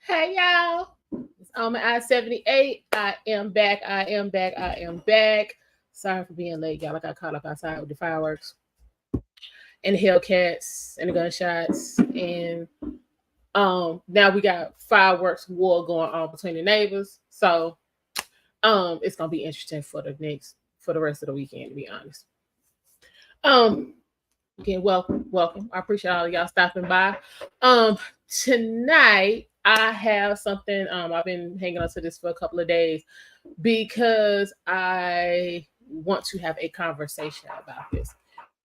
Hey y'all, it's Alma I-78. I am back. I am back. I am back. Sorry for being late, y'all. I got caught up outside with the fireworks and the Hellcats and the gunshots. And now we got fireworks war going on between the neighbors. So it's gonna be interesting for the rest of the weekend, to be honest. Um Again, welcome. I appreciate all of y'all stopping by. Tonight I have something. I've been hanging on to this for a couple of days because I want to have a conversation about this.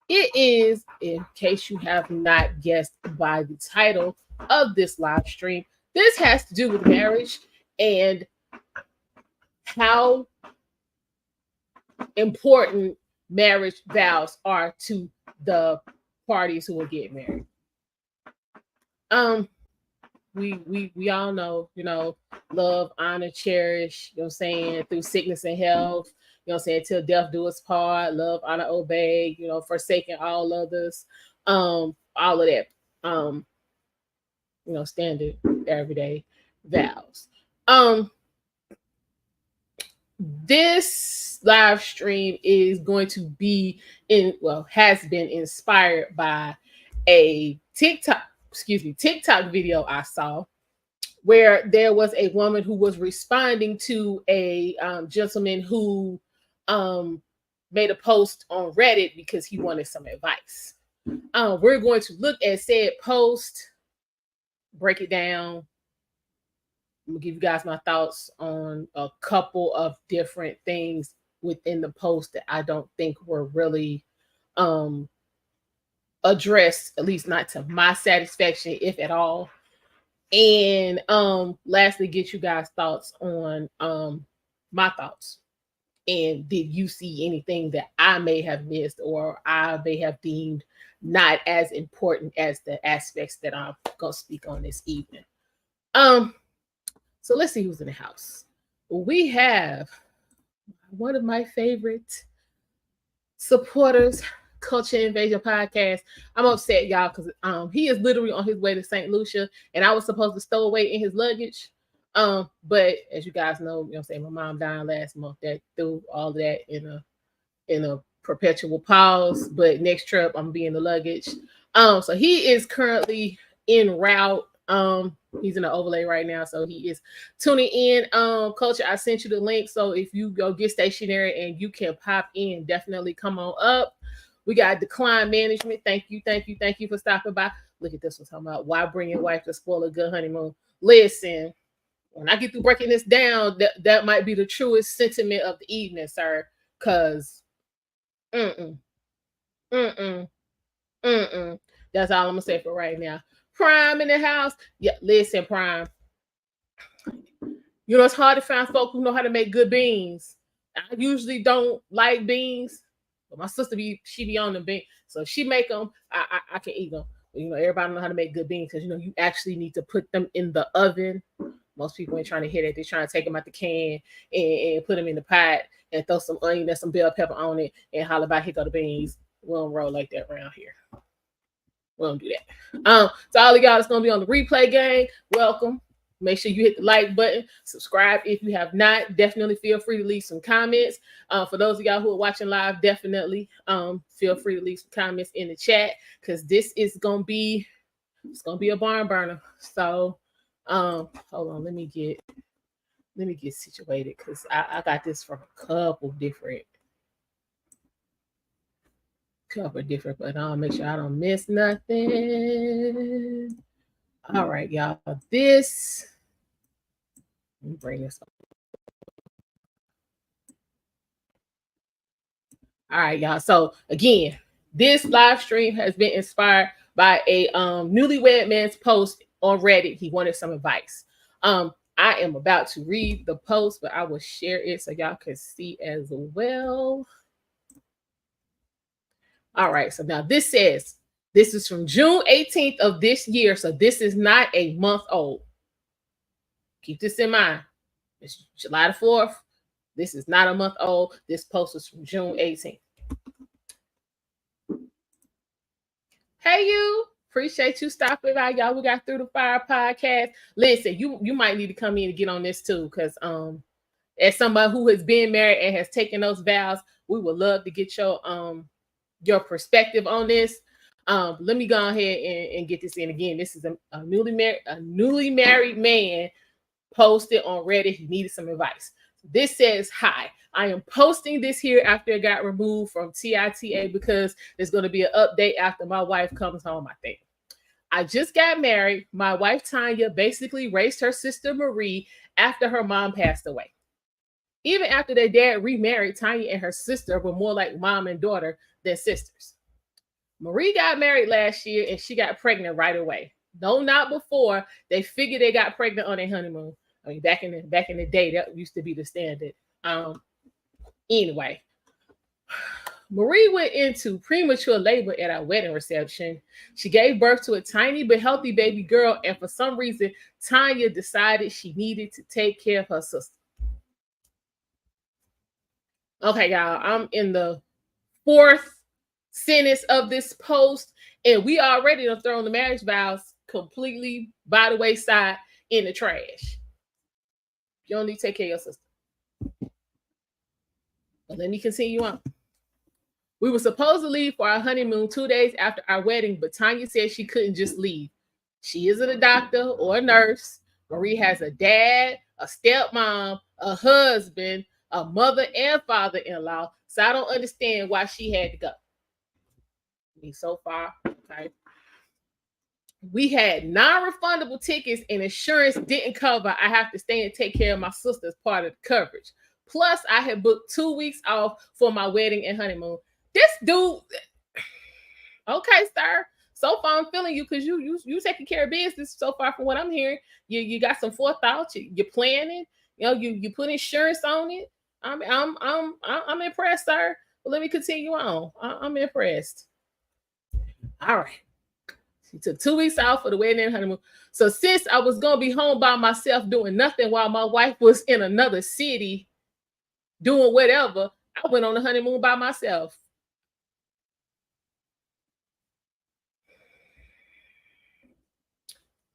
It is, in case you have not guessed by the title of this live stream, this has to do with marriage and how important marriage vows are to the parties who will get married. Um, we all know, love, honor, cherish, you know what I'm saying, through sickness and health, you know what I'm saying, till death do us part, love, honor, obey, forsaking all others, all of that. Standard everyday vows. This live stream is going to be has been inspired by a TikTok video I saw where there was a woman who was responding to a gentleman who made a post on Reddit because he wanted some advice. We're going to look at said post, break it down. I'm gonna give you guys my thoughts on a couple of different things within the post that I don't think were really addressed, at least not to my satisfaction, if at all. And lastly, get you guys thoughts on my thoughts. And did you see anything that I may have missed or I may have deemed not as important as the aspects that I'm gonna speak on this evening? So let's see who's in the house. We have one of my favorite supporters, Culture Invasion Podcast. I'm upset, y'all, because he is literally on his way to St. Lucia, and I was supposed to stow away in his luggage. But as you guys know, I'm saying, my mom died last month. That threw all of that in a perpetual pause. But next trip, I'm gonna be in the luggage. So he is currently en route. He's in the overlay right now, so he is tuning in. Culture, I sent you the link, so if you go get stationary and you can pop in, definitely come on up. We got decline management. Thank you for stopping by. Look at this one talking about why bring your wife to spoil a good honeymoon. Listen, when I get through breaking this down, that might be the truest sentiment of the evening, sir. Cause that's all I'm gonna say for right now. Prime in the house. Yeah, listen, Prime. It's hard to find folk who know how to make good beans. I usually don't like beans, but my sister she be on the beans. So if she make them, I can eat them. Everybody know how to make good beans because you actually need to put them in the oven. Most people ain't trying to hear that. They're trying to take them out the can and put them in the pot and throw some onion and some bell pepper on it and holler about here go the beans. We don't roll like that around here. We don't do that. So all of y'all that's gonna be on the replay gang, welcome. Make sure you hit the like button, subscribe if you have not. Definitely feel free to leave some comments. For those of y'all who are watching live, definitely feel free to leave some comments in the chat because this is gonna be a barn burner. So hold on, let me get situated because I got this from a couple different, but I'll make sure I don't miss nothing. All right, y'all. Let me bring this up. All right, y'all. So again, this live stream has been inspired by a newlywed man's post on Reddit. He wanted some advice. I am about to read the post, but I will share it so y'all can see as well. All right, so now this says, this is from June 18th of this year, so this is not a month old. Keep this in mind. It's July the 4th. This is not a month old. This post is from June 18th. Hey, you. Appreciate you stopping by, y'all. We got Through the Fire podcast. Listen, you might need to come in and get on this too, because as somebody who has been married and has taken those vows, we would love to get your perspective on this. Let me go ahead and get this in again. This is a newly married man posted on Reddit. He needed some advice. This says, "Hi, I am posting this here after it got removed from TITA because there's going to be an update after my wife comes home, I think. I just got married. My wife, Tanya, basically raised her sister, Marie, after her mom passed away. Even after their dad remarried, Tanya and her sister were more like mom and daughter than sisters. Marie got married last year and she got pregnant right away. No, not before. They figured they got pregnant on their honeymoon. I mean, back in the day, that used to be the standard. Anyway, Marie went into premature labor at our wedding reception. She gave birth to a tiny but healthy baby girl, and for some reason, Tanya decided she needed to take care of her sister. Okay, y'all, I'm in the fourth sentence of this post, and we already have thrown the marriage vows completely by the wayside in the trash. You don't need to take care of your sister. But let me continue on. We were supposed to leave for our honeymoon 2 days after our wedding, but Tanya said she couldn't just leave. She isn't a doctor or a nurse. Marie has a dad, a stepmom, a husband, a mother and father-in-law, so I don't understand why she had to go. So far, okay. We had non-refundable tickets and insurance didn't cover. I have to stay and take care of my sister as part of the coverage. Plus, I had booked 2 weeks off for my wedding and honeymoon. This dude, okay, sir. So far, I'm feeling you because you taking care of business. So far, from what I'm hearing, you got some forethought. You're planning. You know, you put insurance on it. I'm impressed, sir. But let me continue on. I'm impressed. All right. She took 2 weeks off for the wedding and honeymoon. So since I was going to be home by myself doing nothing while my wife was in another city doing whatever, I went on the honeymoon by myself.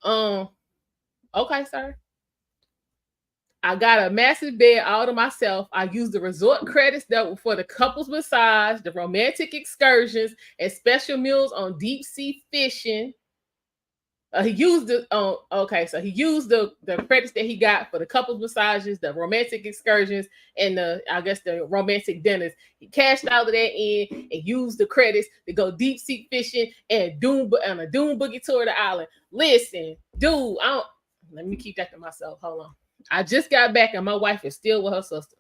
Okay, sir. I got a massive bed all to myself. I used the resort credits that were for the couples massage, the romantic excursions, and special meals on deep sea fishing. He used the he used the credits that he got for the couples massages, the romantic excursions, and the romantic dinners. He cashed all of that in and used the credits to go deep sea fishing and on a dune boogie tour of the island. Listen, dude, let me keep that to myself. Hold on. I just got back and my wife is still with her sister.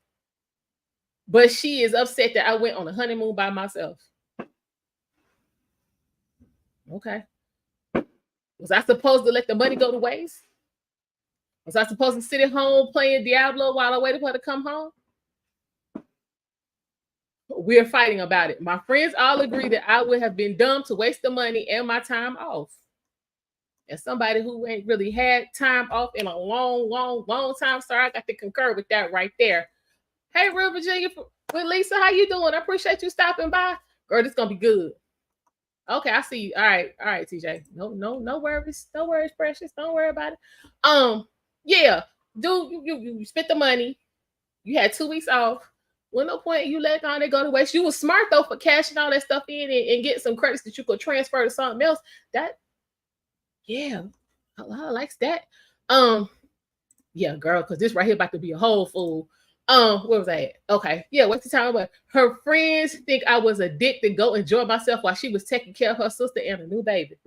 But she is upset that I went on a honeymoon by myself. Okay. Was I supposed to let the money go to waste? Was I supposed to sit at home playing Diablo while I waited for her to come home? We're fighting about it. My friends all agree that I would have been dumb to waste the money and my time off. As somebody who ain't really had time off in a long time, sir, I got to concur with that right there. Hey, Real Virginia with Lisa, how you doing? I appreciate you stopping by. Girl, this gonna be good. Okay, I see you. All right, TJ. No worries, precious. Don't worry about it. Yeah, dude, you spent the money. You had 2 weeks off. Well, no point you let all that go to waste. You were smart though for cashing all that stuff in and getting some credits that you could transfer to something else. Yeah, I likes that. Yeah, girl, because this right here about to be a whole fool. Where was I at? Okay, yeah, what's the time? But her friends think I was a dick to go enjoy myself while she was taking care of her sister and a new baby.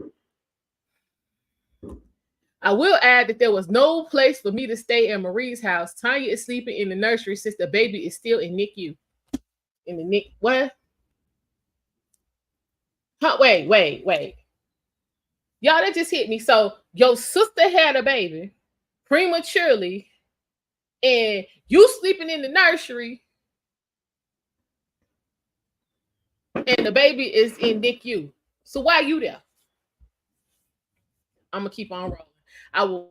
I will add that there was no place for me to stay in Marie's house. Tanya is sleeping in the nursery since the baby is still in NICU. In the NIC, what? Huh, wait. Y'all, that just hit me. So your sister had a baby prematurely, and you sleeping in the nursery, and the baby is in NICU. So why you there? I'm gonna keep on rolling. I will.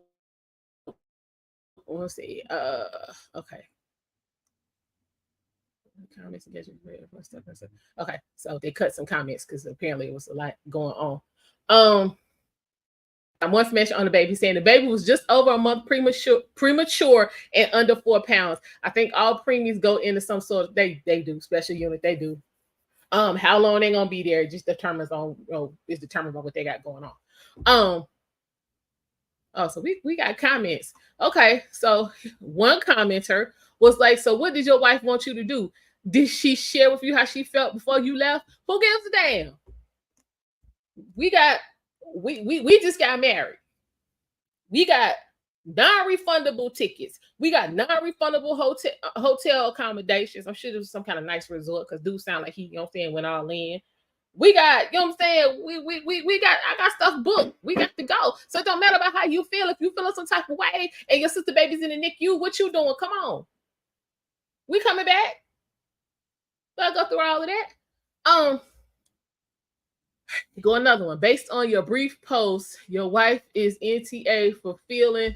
Let's see. Okay. Comments engagement. Okay, so they cut some comments because apparently it was a lot going on. One smash on the baby, saying the baby was just over a month premature and under 4 pounds. I think all preemies go into some sort of they do special unit. They do. How long they gonna be there just determines on is determined by what they got going on. Oh, so we got comments. Okay, so one commenter was like, so what did your wife want you to do? Did she share with you how she felt before you left? Who gives a damn? We just got married. We got non-refundable tickets. We got non-refundable hotel accommodations. I'm sure it was some kind of nice resort because dude sound like he, you know what I'm saying, went all in. We got, you know what I'm saying, I got stuff booked. We got to go. So it don't matter about how you feel. If you feeling some type of way and your sister baby's in the NICU, what you doing? Come on. We coming back. I'll go through all of that. Go another one. Based on your brief post, your wife is NTA for feeling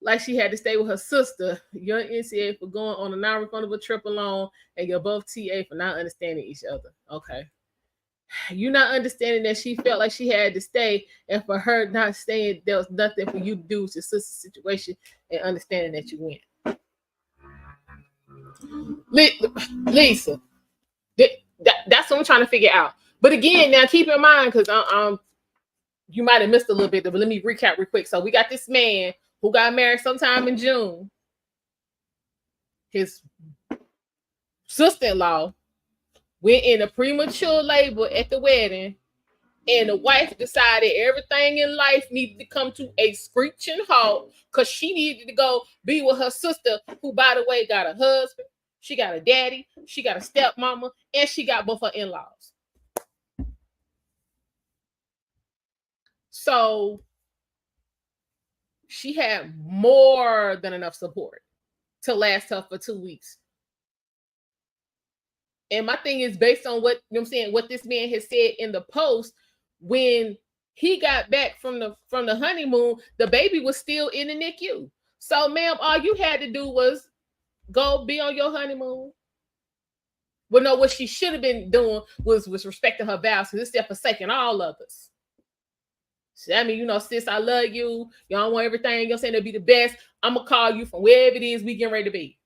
like she had to stay with her sister. You're NTA for going on a non-refundable trip alone, and you're both TA for not understanding each other. Okay. You're not understanding that she felt like she had to stay, and for her not staying, there was nothing for you to do with your sister's situation, and understanding that you went. Lisa, that's what I'm trying to figure out. But again, now keep in mind, because you might have missed a little bit, but let me recap real quick. So we got this man who got married sometime in June. His sister-in-law went in a premature labor at the wedding, and the wife decided everything in life needed to come to a screeching halt because she needed to go be with her sister, who, by the way, got a husband, she got a daddy, she got a stepmama, and she got both her in-laws. So she had more than enough support to last her for 2 weeks. And my thing is based on what, you know what I'm saying, what this man has said in the post. When he got back from the honeymoon, the baby was still in the NICU. So, ma'am, all you had to do was go be on your honeymoon. Well, no, what she should have been doing was respecting her vows, because it's forsaking all others. So, I mean, you know, sis, I love you. Y'all want everything, you're saying, to be the best. I'm going to call you from wherever it is we getting ready to be.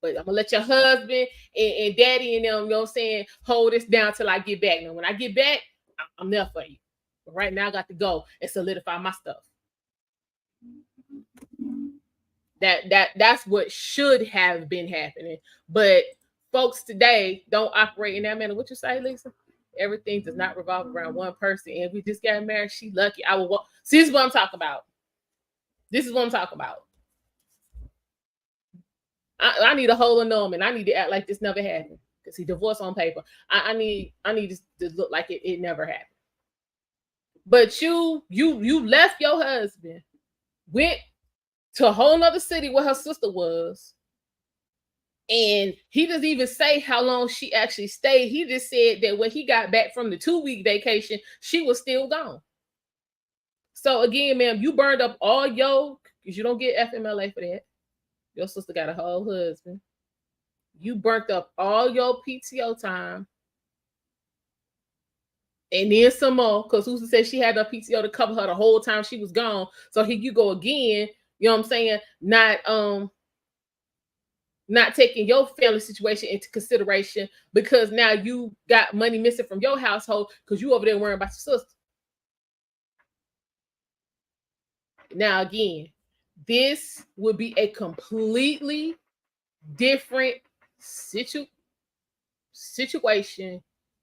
But I'm going to let your husband and daddy and them, you know what I'm saying, hold this down till I get back. Now, when I get back, I'm there for you. But right now, I got to go and solidify my stuff. That's what should have been happening. But folks today don't operate in that manner. What you say, Lisa? Everything does not revolve around one person. And we just got married. She lucky. I will walk. See, this is what I'm talking about. This is what I'm talking about. I need a hole in them, and I need to act like this never happened. Because he divorced on paper. I need to look like it never happened. But you left your husband, went to a whole nother city where her sister was, and he doesn't even say how long she actually stayed. He just said that when he got back from the 2-week vacation, she was still gone. So again, ma'am, you burned up all your, because you don't get FMLA for that. Your sister got a whole husband. You burnt up all your PTO time. And then some more, because Susan said she had her PTO to cover her the whole time she was gone. So here you go again, you know what I'm saying? Not taking your family situation into consideration, because now you got money missing from your household because you over there worrying about your sister. Now, again, this would be a completely different situation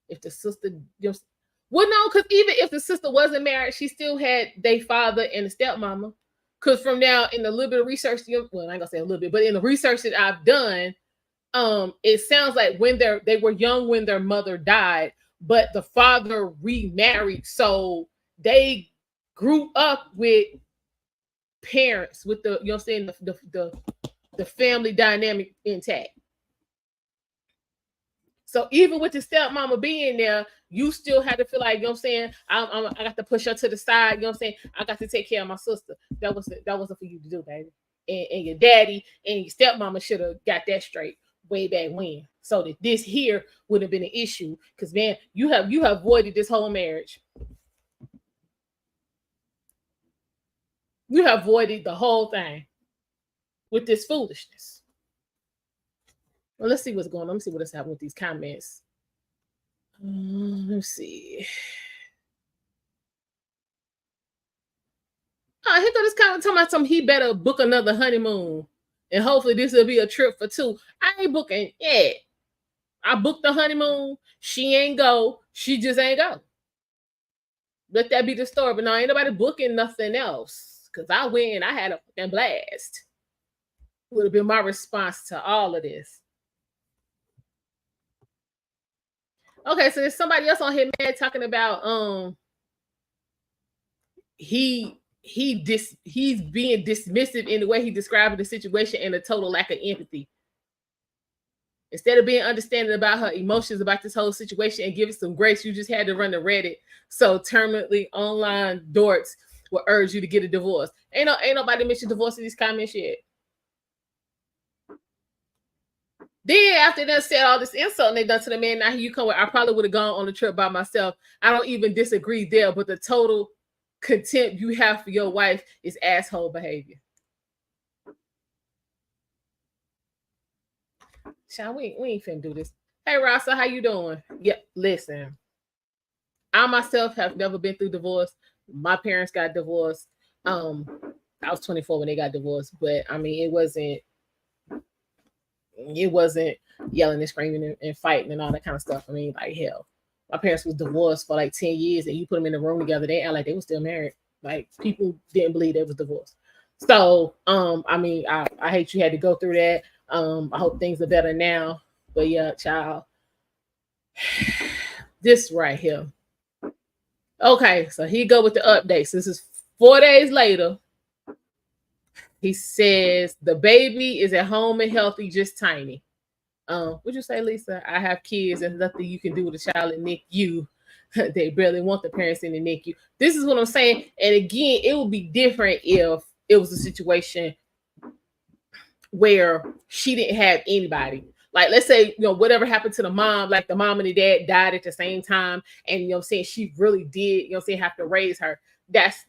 if the sister just, well, no, because even if the sister wasn't married, she still had their father and the stepmama. Because from now, in a little bit of research, well, I ain't gonna say a little bit, but in the research that I've done, it sounds like when they were young when their mother died, but the father remarried, so they grew up with parents, with the, you know what I'm saying, the family dynamic intact. So even with the stepmama being there, you still had to feel like, you know what I'm saying, I got to push her to the side, you know what I'm saying, I got to take care of my sister. That wasn't for you to do, baby. And your daddy and your stepmama should have got that straight way back when, so that this here would have been an issue. Because, man, you have avoided this whole marriage. You have avoided the whole thing with this foolishness. Well, let's see what's going on. Let me see what is happening with these comments. Let's see. Oh, here go this comment talking about something. He better book another honeymoon. And hopefully this will be a trip for two. I ain't booking yet. I booked the honeymoon. She ain't go. She just ain't go. Let that be the story. But no, ain't nobody booking nothing else. Because I went and I had a fucking blast. Would have been my response to all of this. Okay, so there's somebody else on here mad talking about he's being dismissive in the way he described the situation and a total lack of empathy. Instead of being understanding about her emotions about this whole situation and giving some grace, you just had to run to Reddit. So terminally online dorks will urge you to get a divorce. Ain't nobody mentioned divorce in these comments yet. Then after they said all this insult and they done to the man, now here you come with, I probably would have gone on the trip by myself. I don't even disagree there, but the total contempt you have for your wife is asshole behavior. Child, we ain't finna do this. Hey Rasa, how you doing? Yeah, listen. I myself have never been through divorce. My parents got divorced. I was 24 when they got divorced, but I mean it wasn't yelling and screaming and fighting and all that kind of stuff. I mean, like hell. My parents was divorced for like 10 years and you put them in the room together, they act like they were still married. Like people didn't believe they was divorced. So I mean, I hate you had to go through that. I hope things are better now. But yeah, child. This right here. Okay, so he go with the updates. This is 4 days later. He says the baby is at home and healthy, just tiny. What'd you say, Lisa? I have kids and nothing you can do with a child in NICU. They barely want the parents in the NICU. This is what I'm saying. And again, it would be different if it was a situation where she didn't have anybody. Like, let's say, whatever happened to the mom, like the mom and the dad died at the same time. And, saying she really did, have to raise her. That's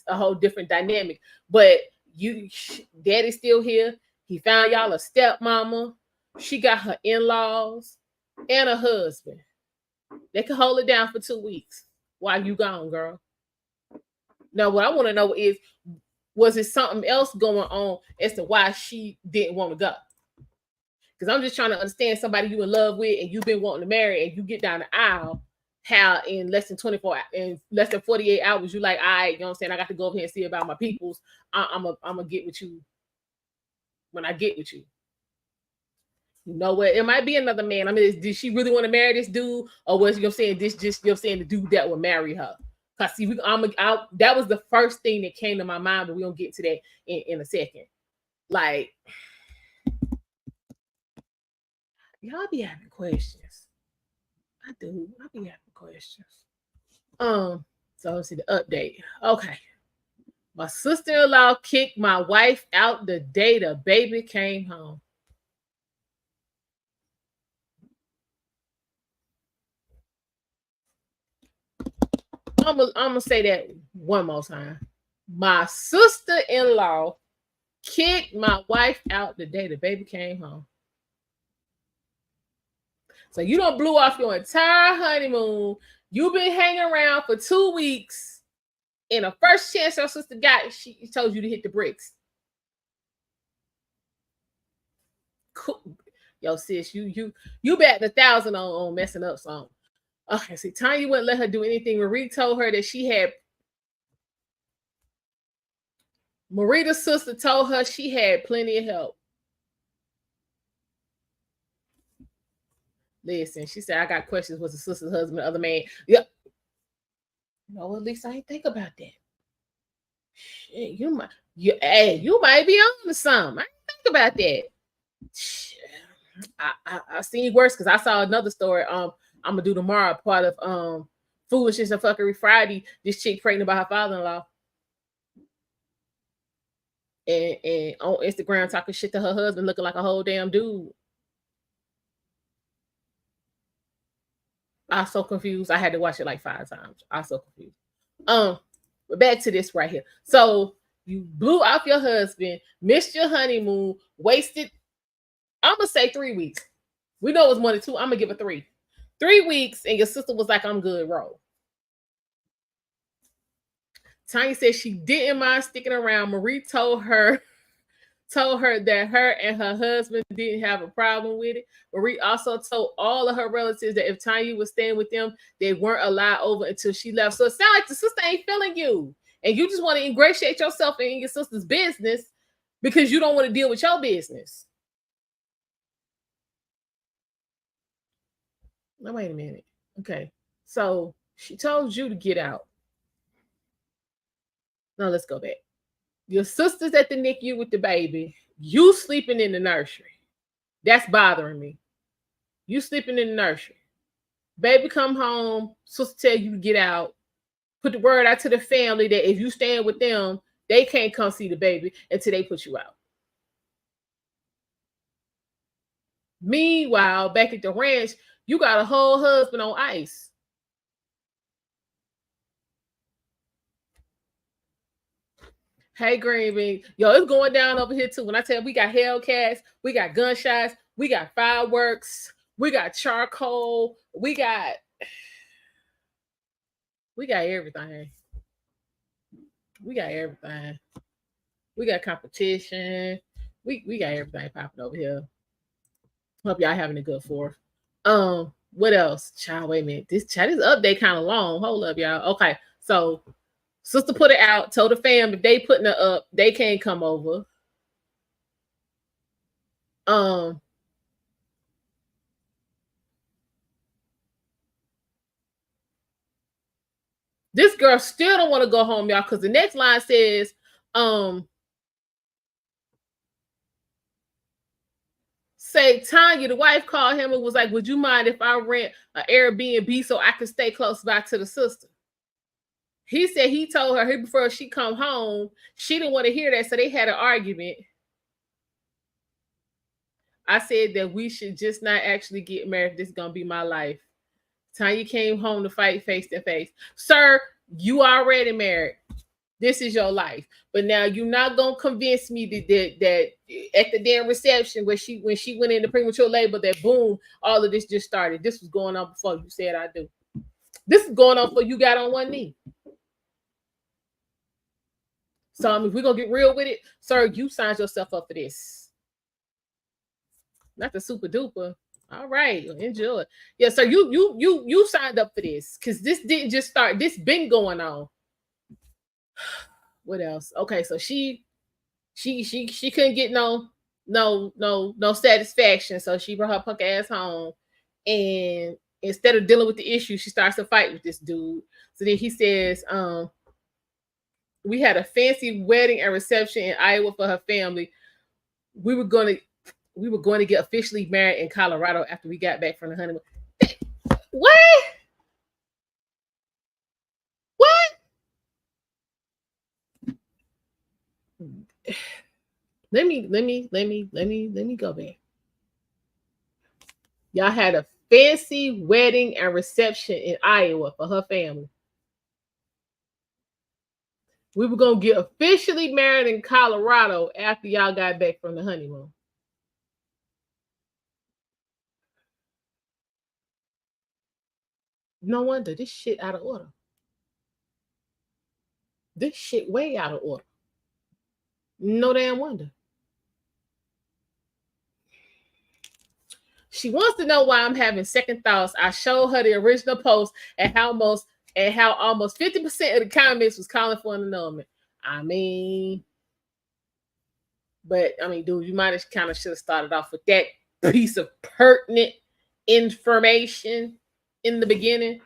a whole different dynamic. But daddy's still here. He found y'all a stepmama. She got her in-laws and a husband. They can hold it down for 2 weeks while you gone, girl. Now, what I want to know is, was it something else going on as to why she didn't want to go? Because I'm just trying to understand somebody you in love with and you've been wanting to marry and you get down the aisle, how in less than 48 hours, you like, all right, I got to go over here and see about my peoples. I'm going to get with you when I get with you. You know what? It might be another man. I mean, did she really want to marry this dude? Or was this just the dude that would marry her? Because see, that was the first thing that came to my mind, but we're going to get to that in a second. Like, y'all be having questions. I do. I be having questions. So let's see the update. Okay. My sister-in-law kicked my wife out the day the baby came home. I'm gonna say that one more time. My sister-in-law kicked my wife out the day the baby came home. So you don't blew off your entire honeymoon. You've been hanging around for 2 weeks. And the first chance your sister got, she told you to hit the bricks. Cool. Yo, sis, you bet 1,000 on messing up something. Okay, see, Tanya wouldn't let her do anything. Marie told her that she had. Marita's sister told her she had plenty of help. Listen, she said, I got questions. Was the sister's husband the other man? Yep. No, at least I ain't think about that. Shit, you might be on to something. I didn't think about that. Shit. I seen worse because I saw another story. I'm gonna do tomorrow, part of Foolishness and Fuckery Friday. This chick pregnant by her father-in-law. And on Instagram talking shit to her husband, looking like a whole damn dude. I was so confused. I had to watch it like 5 times. I was so confused. But back to this right here. So You blew off your husband, missed your honeymoon, wasted, I'm going to say 3 weeks. We know it was more than 2. I'm going to give it 3. 3 weeks, and your sister was like, I'm good, roll. Tanya said she didn't mind sticking around. Marie told her that her and her husband didn't have a problem with it. Marie also told all of her relatives that if Tanya was staying with them, they weren't allowed over until she left. So it sounds like the sister ain't feeling you. And you just want to ingratiate yourself in your sister's business because you don't want to deal with your business. Now, wait a minute. Okay. So she told you to get out. Now let's go back. Your sister's at the NICU with the baby. You sleeping in the nursery. That's bothering me. You sleeping in the nursery. Baby come home. Sister tell you to get out. Put the word out to the family that if you stand with them, they can't come see the baby until they put you out. Meanwhile, back at the ranch, you got a whole husband on ice. Hey, Green Bean. Yo, it's going down over here too. When I tell you, we got Hellcats, we got gunshots, we got fireworks, we got charcoal, we got everything. We got everything. We got competition. We got everything popping over here. Hope y'all having a good 4th. What else? Child, wait a minute. This update kind of long. Hold up, y'all. Okay, so sister put it out, told the fam if they putting it up, they can't come over. This girl still don't want to go home, y'all, because the next line says, say Tanya, the wife, called him and was like, would you mind if I rent an Airbnb so I can stay close by to the sister? He said he told her before she come home, she didn't want to hear that, so they had an argument. I said that we should just not actually get married. This is going to be my life. Tanya came home to fight face to face. Sir, you already married. This is your life. But now you're not going to convince me that at the damn reception when she went into premature labor, that boom, all of this just started. This was going on before you said I do. This is going on before you got on one knee. So if we're going to get real with it, sir, you signed yourself up for this. Not the super duper. All right, enjoy. Yeah, sir, you signed up for this because this didn't just start. This been going on. What else? Okay, so she couldn't get no satisfaction, so she brought her punk ass home, and instead of dealing with the issue, she starts to fight with this dude. So then he says, we had a fancy wedding and reception in Iowa for her family. We were going to get officially married in Colorado after we got back from the honeymoon. What? Let me go back. Y'all had a fancy wedding and reception in Iowa for her family. We were going to get officially married in Colorado after y'all got back from the honeymoon. No wonder this shit out of order. This shit way out of order. No damn wonder. She wants to know why I'm having second thoughts. I showed her the original post and how almost 50% of the comments was calling for an annulment. Dude, you might have kind of should have started off with that piece of pertinent information in the beginning.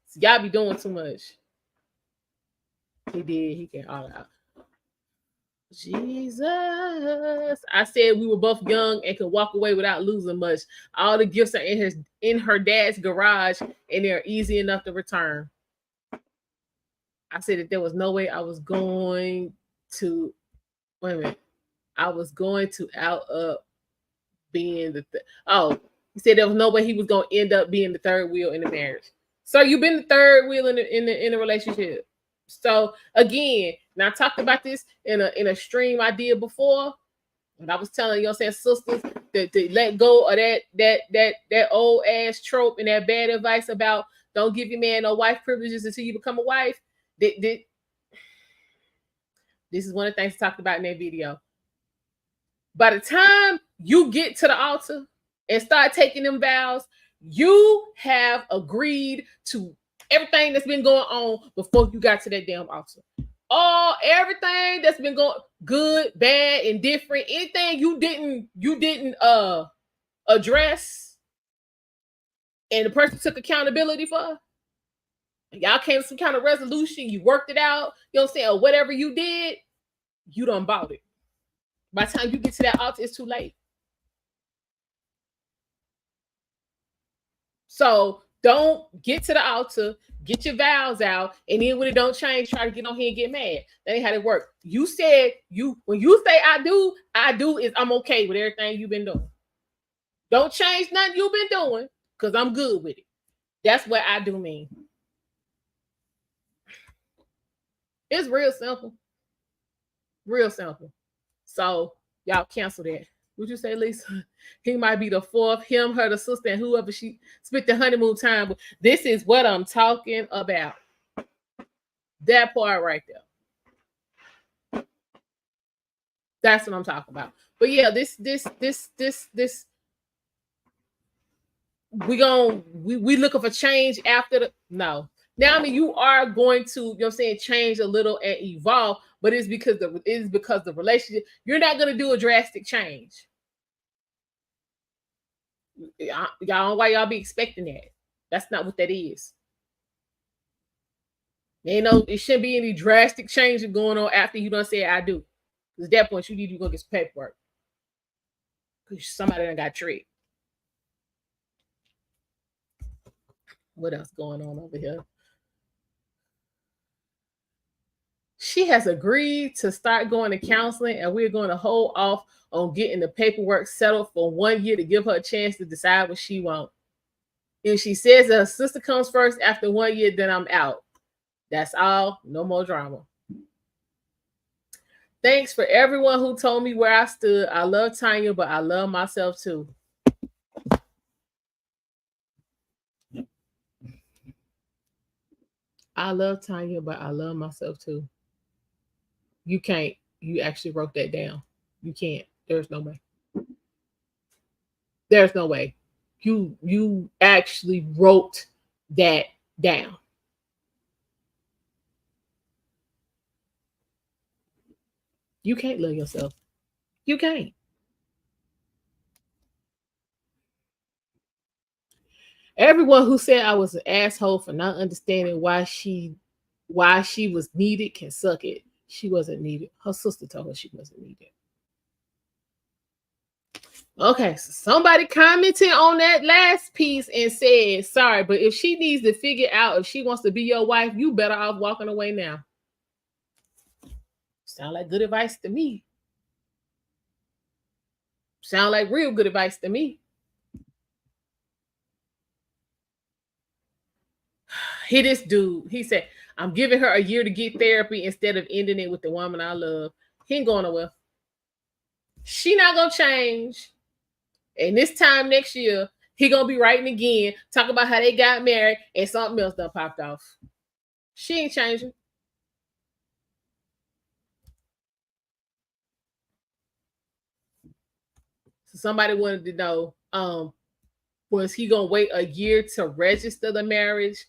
So y'all be doing too much. He did. He can all out. Jesus. I said we were both young and could walk away without losing much. All the gifts are in her dad's garage and they're easy enough to return. I said that there was no way I was going to I was going to out up being the he said there was no way he was going to end up being the third wheel in the marriage. So you've been the third wheel in the relationship. So again, Now I talked about this in a stream I did before. And I was telling sisters to let go of that old ass trope and that bad advice about don't give your man no wife privileges until you become a wife. This is one of the things I talked about in that video. By the time you get to the altar and start taking them vows, you have agreed to everything that's been going on before you got to that damn altar. Everything that's been going good, bad, indifferent, anything you didn't address and the person took accountability for, y'all came to some kind of resolution, you worked it out, or whatever you did, you done bought it. By the time you get to that altar, it's too late. So don't get to the altar, get your vows out, and then when it don't change, try to get on here and get mad. That ain't how it work. You said when you say I do is I'm okay with everything you've been doing. Don't change nothing you've been doing because I'm good with it. That's what I do mean. It's real simple. Real simple. So y'all cancel that. Would you say, Lisa? He might be the fourth, him, her, the sister, and whoever she spent the honeymoon time with. This is what I'm talking about. That part right there. That's what I'm talking about. But yeah, this we looking for change after the no. Now I mean you are going to, change a little and evolve, but it's because the relationship, you're not gonna do a drastic change. Y'all don't why y'all be expecting that. That's not what that is. It shouldn't be any drastic changes going on after you done say I do. Because at that point you need to go get some paperwork. Because somebody done got tricked. What else going on over here? She has agreed to start going to counseling, and we're going to hold off on getting the paperwork settled for 1 year to give her a chance to decide what she wants. If she says that her sister comes first after 1 year, then I'm out. That's all. No more drama. Thanks for everyone who told me where I stood. I love Tanya, but I love myself too. I love Tanya, but I love myself too. You can't. You actually wrote that down. You can't. There's no way. There's no way. You actually wrote that down. You can't love yourself. You can't. Everyone who said I was an asshole for not understanding why she was needed can suck it. She wasn't needed. Her sister told her she wasn't needed. Okay, so somebody commented on that last piece and said, sorry, but if she needs to figure out if she wants to be your wife, you better off walking away now. Sound like good advice to me. Sound like real good advice to me. He this dude, he said, I'm giving her a year to get therapy instead of ending it with the woman I love. He ain't going nowhere. She not gonna change. And this time next year, he gonna be writing again, talking about how they got married and something else done popped off. She ain't changing. So somebody wanted to know, was he gonna wait a year to register the marriage,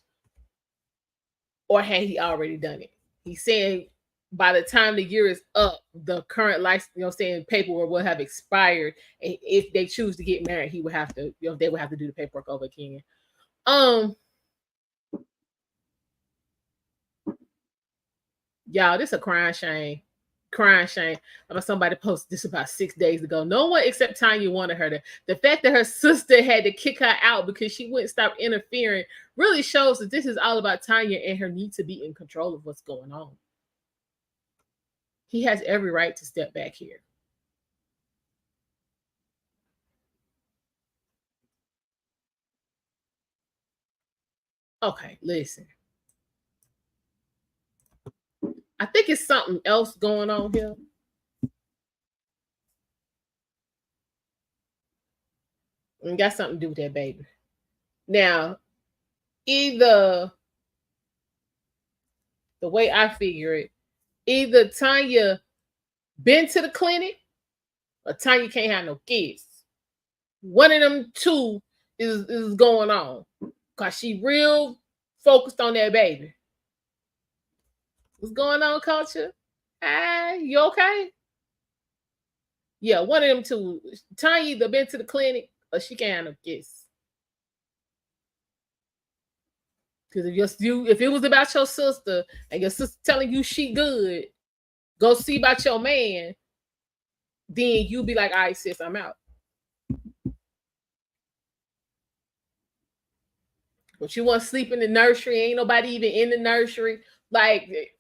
or had he already done it? He's saying by the time the year is up, the current license, paperwork will have expired. And if they choose to get married, he would have to, they would have to do the paperwork over again. Y'all, this is a crying shame. Crying shame. About somebody posted this about 6 days ago. No one except Tanya wanted her to. The fact that her sister had to kick her out because she wouldn't stop interfering really shows that this is all about Tanya and her need to be in control of what's going on. He has every right to step back here. Okay, listen. I think it's something else going on here. And got something to do with that baby. Now, either the way I figure it, either Tanya been to the clinic or Tanya can't have no kids. One of them two is going on. Cause she real focused on that baby. What's going on, culture? Hey, you okay? Yeah, one of them two. Tanya either been to the clinic or she can't have no kids. Because if it was about your sister and your sister telling you she good, go see about your man, then you be like, all right, sis, I'm out. But you want to sleep in the nursery, ain't nobody even in the nursery. Like,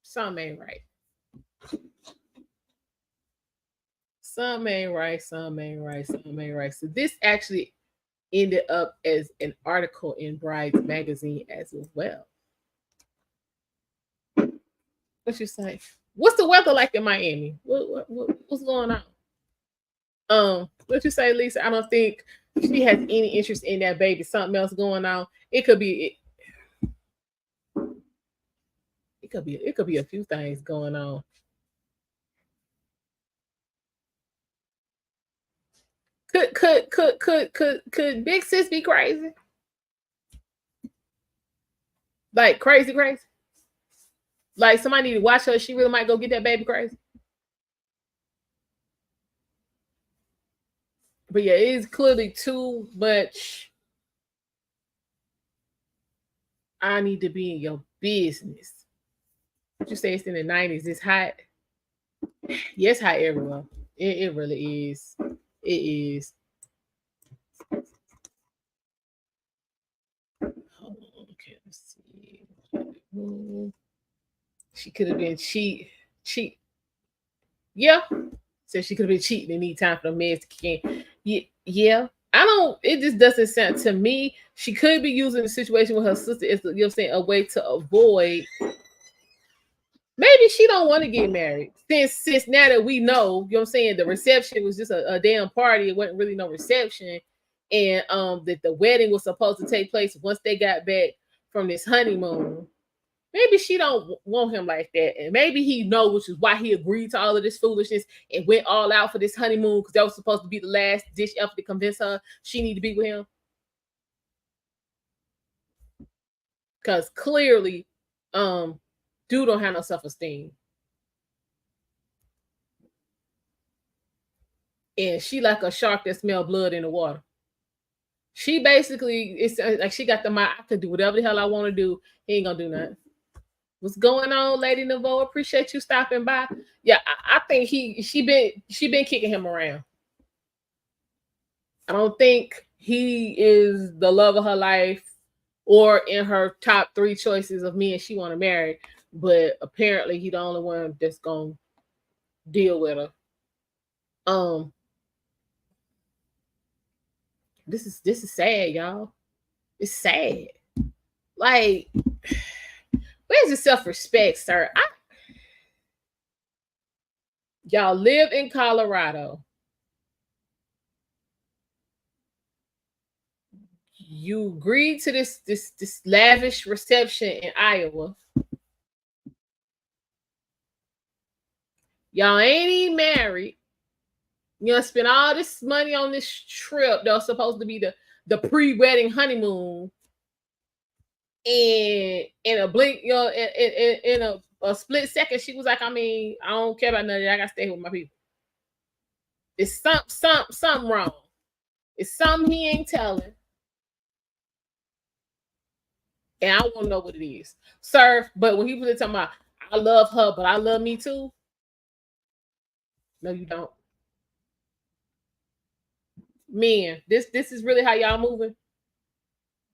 something ain't right. Something ain't right. Something ain't right. Something ain't right. So this actually ended up as an article in Brides magazine as well. What you say? What's the weather like in Miami? What's going on? What you say, Lisa? I don't think she has any interest in that baby. Something else going on. It could be a few things going on. Could Big Sis be crazy? Like crazy? Like somebody need to watch her. She really might go get that baby crazy. But yeah, it is clearly too much. I need to be in your business. What you say it's in the 90s? It's hot. Yes, hot everywhere. It really is. It is. Okay, let's see. She could have been cheat. Yeah. So she could have been cheating and need time for the meds to kick in. Yeah. I don't, it just doesn't sound to me. She could be using the situation with her sister as, a way to avoid. Maybe she don't want to get married. Since now that we know, the reception was just a damn party. It wasn't really no reception. And that the wedding was supposed to take place once they got back from this honeymoon. Maybe she don't want him like that, and maybe he know, which is why he agreed to all of this foolishness and went all out for this honeymoon because that was supposed to be the last ditch effort to convince her she need to be with him. Because clearly, dude don't have no self-esteem, and she like a shark that smell blood in the water. She basically, it's like she got the mind. I can do whatever the hell I want to do. He ain't gonna do nothing. What's going on, Lady Nevo? Appreciate you stopping by. Yeah, I think she been kicking him around. I don't think he is the love of her life or in her top 3 choices of men she want to marry. But apparently, he the only one that's gonna deal with her. This is sad, y'all. It's sad. Like, where's your self-respect, sir? Y'all live in Colorado. You agreed to this lavish reception in Iowa. Y'all ain't even married. You know, spend all this money on this trip that was supposed to be the pre-wedding honeymoon. And in a blink, in a split second, she was like, I don't care about none of that. I gotta stay with my people. It's something wrong. It's something he ain't telling. And I want to know what it is. Sir, but when he was talking about, I love her, but I love me too. No, you don't. Men, this is really how y'all moving.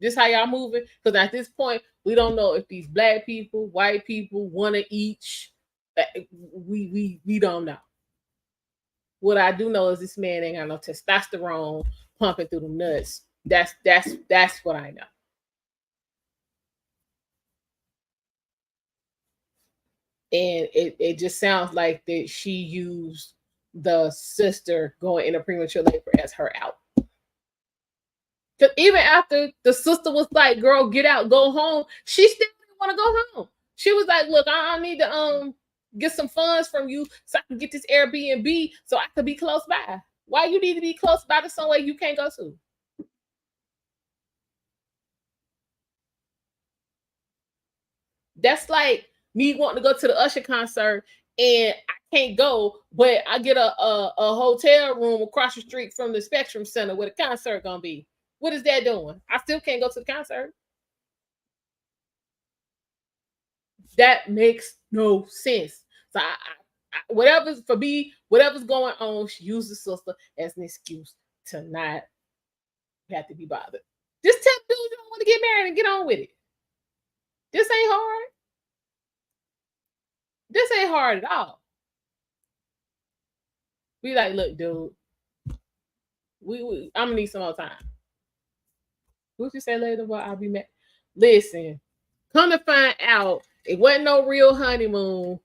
This how y'all moving? Because at this point, we don't know if these black people, white people, one of each. We don't know. What I do know is this man ain't got no testosterone pumping through the nuts. That's what I know. And it just sounds like that she used the sister going into premature labor as her out. Because even after the sister was like, "Girl, get out, go home," she still didn't want to go home. She was like, "Look, I need to get some funds from you so I can get this Airbnb so I could be close by." Why you need to be close by to somewhere you can't go to? That's like me wanting to go to the Usher concert and I can't go, but I get a hotel room across the street from the Spectrum Center where the concert gonna be. What is that doing? I still can't go to the concert. That makes no sense. So whatever's for me, whatever's going on, she used the sister as an excuse to not have to be bothered. Just tell dude you don't want to get married and get on with it. This ain't hard. This ain't hard at all. Be like, look, dude, I'm gonna need some more time. What you say later? Well, I'll be mad. Listen, come to find out, it wasn't no real honeymoon.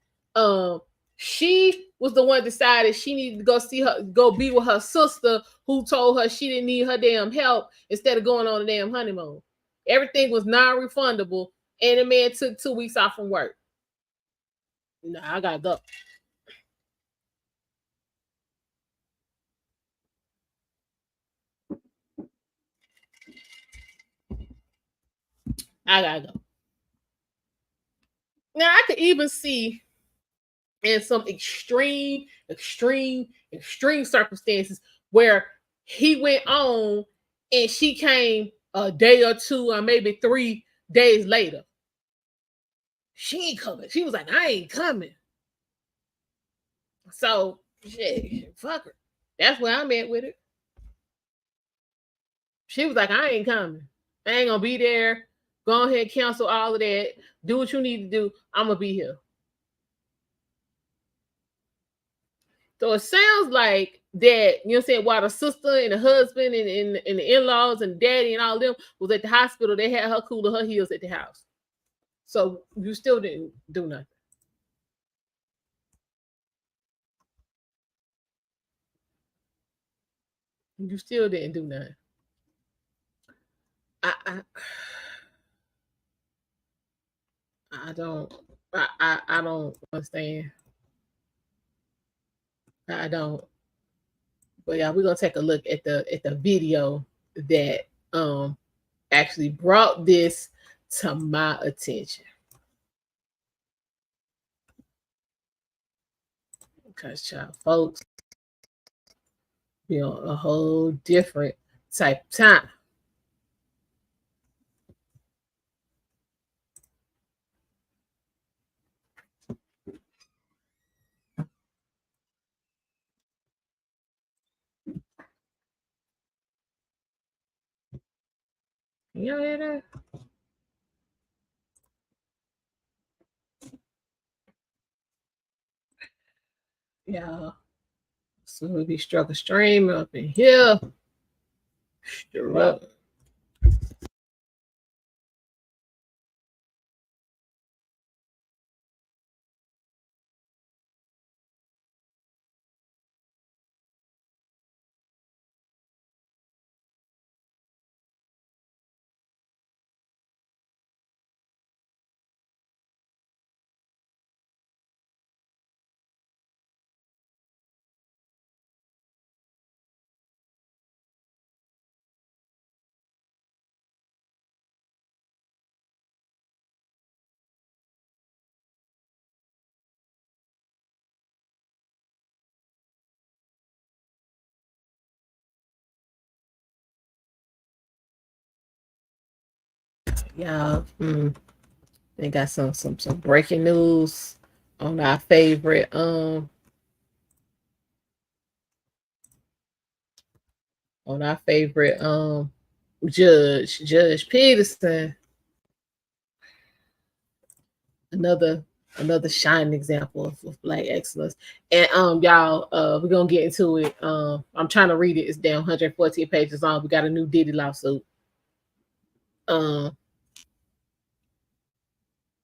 She was the one decided she needed to go see her, go be with her sister, who told her she didn't need her damn help instead of going on a damn honeymoon. Everything was non-refundable, and the man took 2 weeks off from work. Nah, I gotta go. I gotta go. Now I could even see in some extreme circumstances where he went on and she came a day or two or maybe 3 days later. She ain't coming. She was like, I ain't coming. So shit, fuck her. That's where I'm at with it. She was like, I ain't coming. I ain't gonna be there. Go ahead, cancel all of that. Do what you need to do. I'm gonna be here. So it sounds like that, you know what I'm saying, while the sister and the husband and the in-laws and daddy and all of them was at the hospital, they had her cooling her heels at the house. So you still didn't do nothing. You still didn't do nothing. I I, I don't I don't understand. I don't. But yeah, we're gonna take a look at the video that actually brought this to my attention. Because child folks be on a whole different type of time. You hear that? Yeah. So we be struck a stream up in here. Struck. Yeah. They got some breaking news on our favorite Judge Peterson. Another shining example of black excellence. And y'all, we're gonna get into it. I'm trying to read it. It's down 114 pages long. We got a new Diddy lawsuit.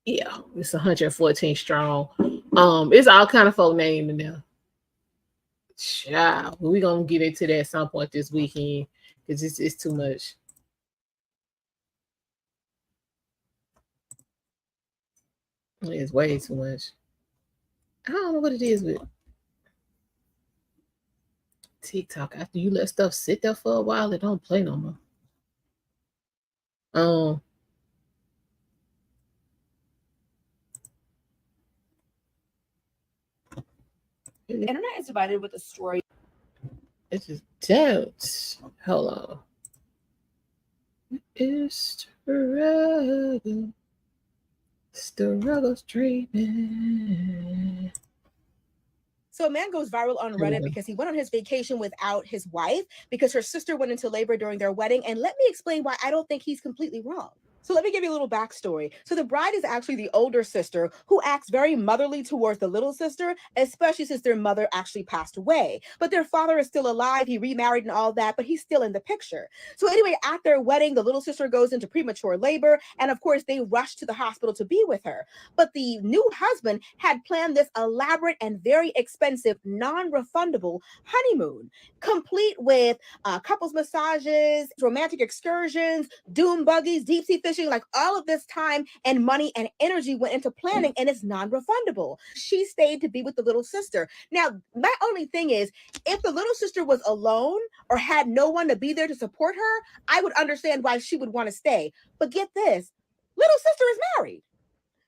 Yeah, it's 114 strong. It's all kind of folk name in there. Child, we gonna get into that at some point this weekend because it's too much. It's way too much. I don't know what it is with TikTok. After you let stuff sit there for a while, it don't play no more. Um, The internet is divided with the story. it just don't. Hold on. It's struggle's dreaming. So a man goes viral on Reddit because he went on his vacation without his wife because her sister went into labor during their wedding. And let me explain why I don't think he's completely wrong. So let me give you a little backstory. So the bride is actually the older sister who acts very motherly towards the little sister, especially since their mother actually passed away. But their father is still alive. He remarried and all that, but he's still in the picture. So anyway, at their wedding, the little sister goes into premature labor. And of course, they rush to the hospital to be with her. But the new husband had planned this elaborate and very expensive, non-refundable honeymoon, complete with couples massages, romantic excursions, doom buggies, deep sea fishing. Like all of this time and money and energy went into planning, and it's non-refundable. She stayed to be with the little sister. Now, my only thing is, if the little sister was alone or had no one to be there to support her, I would understand why she would want to stay. But get this, little sister is married.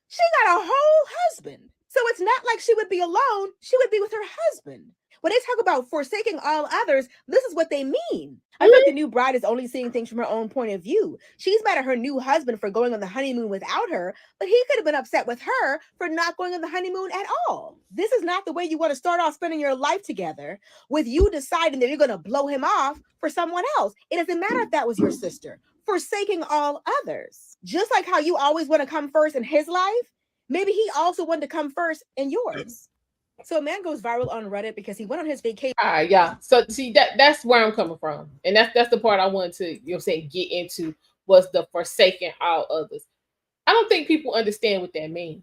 She got a whole husband. So it's not like she would be alone. She would be with her husband. When they talk about forsaking all others, this is what they mean. I think the new bride is only seeing things from her own point of view. She's mad at her new husband for going on the honeymoon without her, but he could have been upset with her for not going on the honeymoon at all. This is not the way you want to start off spending your life together, with you deciding that you're going to blow him off for someone else. It doesn't matter if that was your sister. Forsaking all others. Just like how you always want to come first in his life, maybe he also wanted to come first in yours. So a man goes viral on Reddit because he went on his vacation. All right, yeah. So see that's where I'm coming from, and that's the part I wanted to get into was the forsaking all others. I don't think people understand what that means,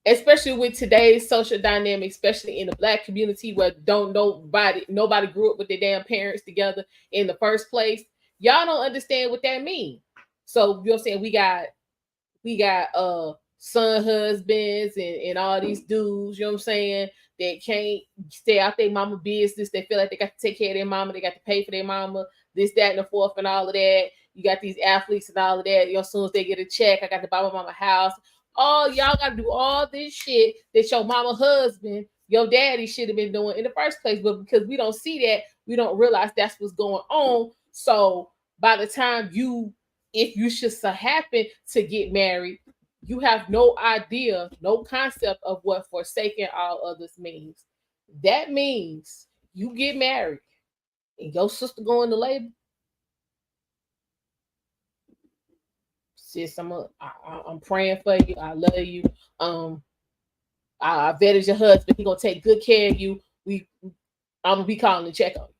especially with today's social dynamic, especially in the Black community where nobody grew up with their damn parents together in the first place. Y'all don't understand what that means. So you're saying we got son husbands and all these dudes, you know what I'm saying, that can't stay out their mama business. They feel like they got to take care of their mama, they got to pay for their mama, this, that, and the fourth, and all of that. You got these athletes and all of that. As soon as they get a check, I got to buy my mama a house. Oh, y'all got to do all this shit that your mama husband, your daddy should have been doing in the first place. But because we don't see that, we don't realize that's what's going on. So by the time if you should happen to get married, you have no idea, no concept of what forsaking all others means. That means you get married and your sister go into labor. Sis, I'm praying for you. I love you. I vetted your husband. He gonna take good care of you. I'm gonna be calling to check on you.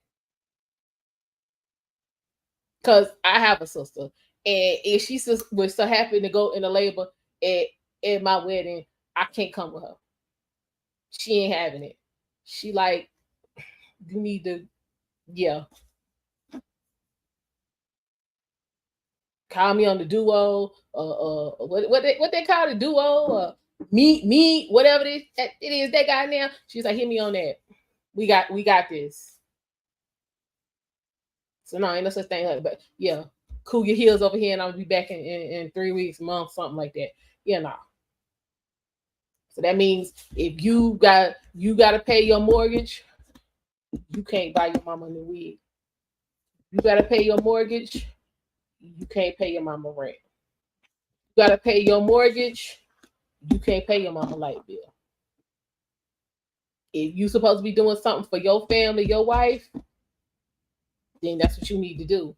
Cause I have a sister, and if she was so happy to go into labor at my wedding, I can't come with her. She ain't having it. She like, you need to, yeah. Call me on the duo, what they call the duo, meet, whatever it is they got now. She's like, hit me on that. We got this. So no, ain't no such thing. But yeah, cool your heels over here, and I'll be back in 3 weeks, month, something like that. Yeah, no. So that means if you got to pay your mortgage, you can't buy your mama a new wig. You got to pay your mortgage, you can't pay your mama rent. You got to pay your mortgage, you can't pay your mama light bill. If you supposed to be doing something for your family, your wife, then that's what you need to do.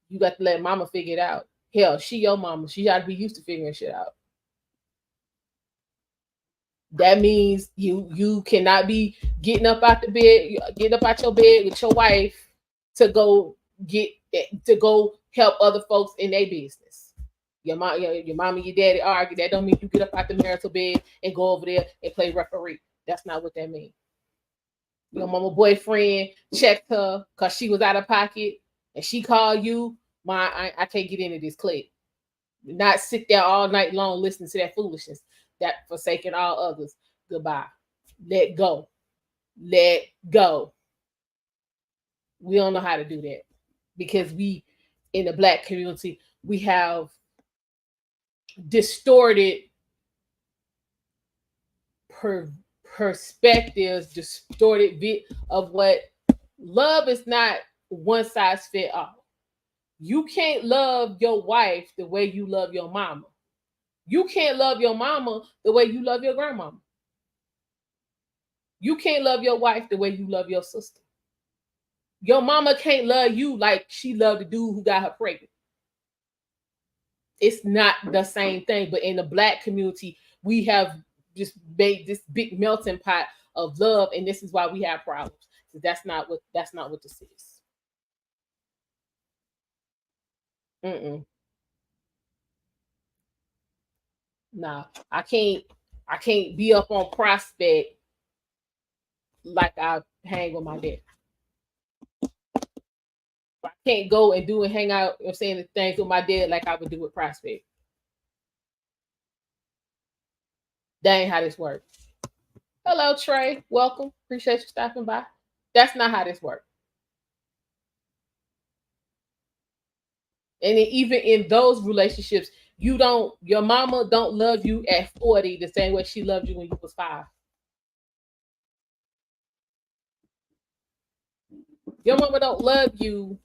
You got to let mama figure it out. Hell, she your mama. She got to be used to figuring shit out. That means you cannot be getting up out your bed with your wife to go help other folks in their business. Your mom and your daddy argue. That don't mean you get up out the marital bed and go over there and play referee. That's not what that means. Your mama boyfriend checked her because she was out of pocket and she called you. I can't get into this clique. Not sit there all night long listening to that foolishness. That forsaking all others. Goodbye. Let go. Let go. We don't know how to do that because we, in the Black community, we have distorted perspectives, distorted view of what love is. Not one size fit all. You can't love your wife the way you love your mama. You can't love your mama the way you love your grandmama. You can't love your wife the way you love your sister. Your mama can't love you like she loved the dude who got her pregnant. It's not the same thing. But in the Black community, we have just made this big melting pot of love, and this is why we have problems. So that's not what this is. Nah, I can't be up on Prospect like I hang with my dad. I can't go and do and hang out, you know, saying the things with my dad like I would do with Prospect. That ain't how this works. Hello, Trey. Welcome. Appreciate you stopping by. That's not how this works. And even in those relationships, your mama don't love you at 40 the same way she loved you when you was 5. Your mama don't love you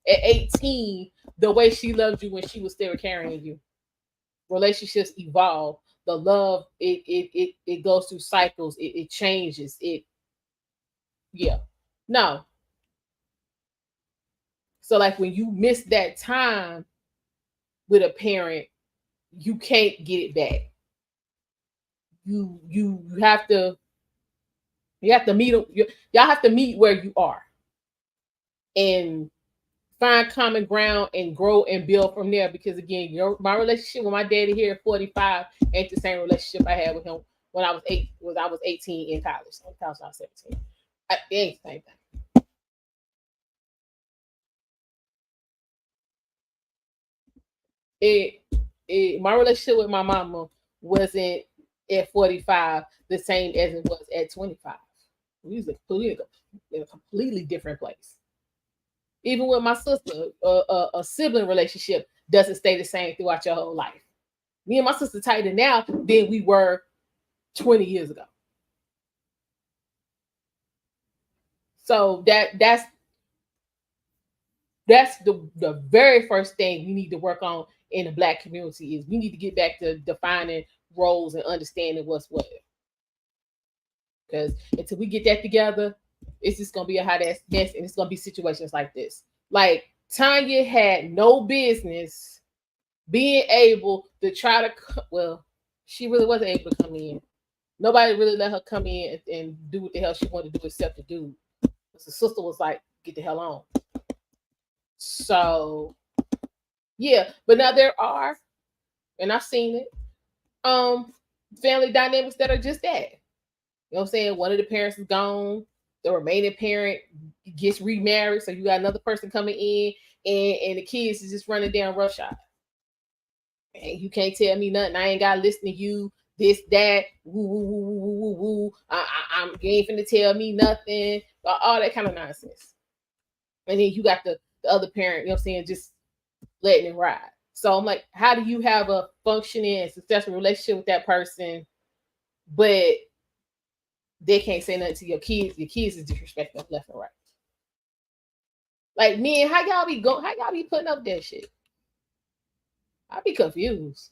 at 18 the way she loved you when she was still carrying you. Relationships evolve. The love, it goes through cycles. It changes. No. So like when you miss that time with a parent, you can't get it back. You have to meet them. Y'all have to meet where you are and find common ground and grow and build from there. Because again, my relationship with my daddy here at 45 ain't the same relationship I had with him when I was 18 in college. I was 17. It ain't the same thing. My relationship with my mama wasn't at 45 the same as it was at 25. We was in a completely different place. Even with my sister, a sibling relationship doesn't stay the same throughout your whole life. Me and my sister tighter now than we were 20 years ago. So that's the very first thing we need to work on in the Black community is we need to get back to defining roles and understanding what's what. Because until we get that together, it's just gonna be a hot ass mess, and it's gonna be situations like this. Like Tanya had no business being able to try to. She really wasn't able to come in. Nobody really let her come in and do what the hell she wanted to do except to do. The sister was like, "Get the hell on." So, yeah, but now there are, and I've seen it, family dynamics that are just that. You know what I'm saying? One of the parents is gone, the remaining parent gets remarried, so you got another person coming in, and the kids is just running down roughshod. And you can't tell me nothing. I ain't gotta listen to you. This, that, woo, woo, woo, woo, woo, woo, woo. You ain't finna tell me nothing. All that kind of nonsense. And then you got the other parent, you know what I'm saying, just letting it ride. So I'm like, how do you have a functioning and successful relationship with that person, but they can't say nothing to your kids? Your kids is disrespectful left and right. Like, man, how y'all be putting up that shit? I be confused.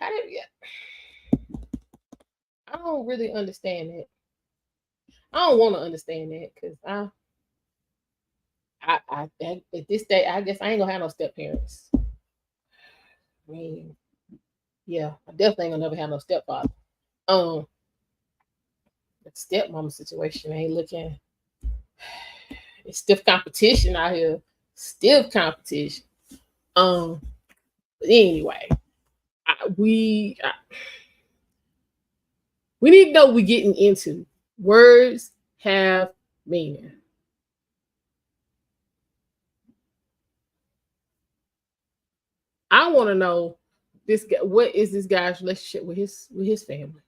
I don't really understand it. I don't want to understand that because I at this day, I guess I ain't gonna have no step parents. I mean, yeah, I definitely ain't gonna never have no stepfather. The stepmama situation ain't looking. It's stiff competition out here. Stiff competition. But anyway, we need to know what we're getting into. Words have meaning. I want to know this guy, what is this guy's relationship with his family?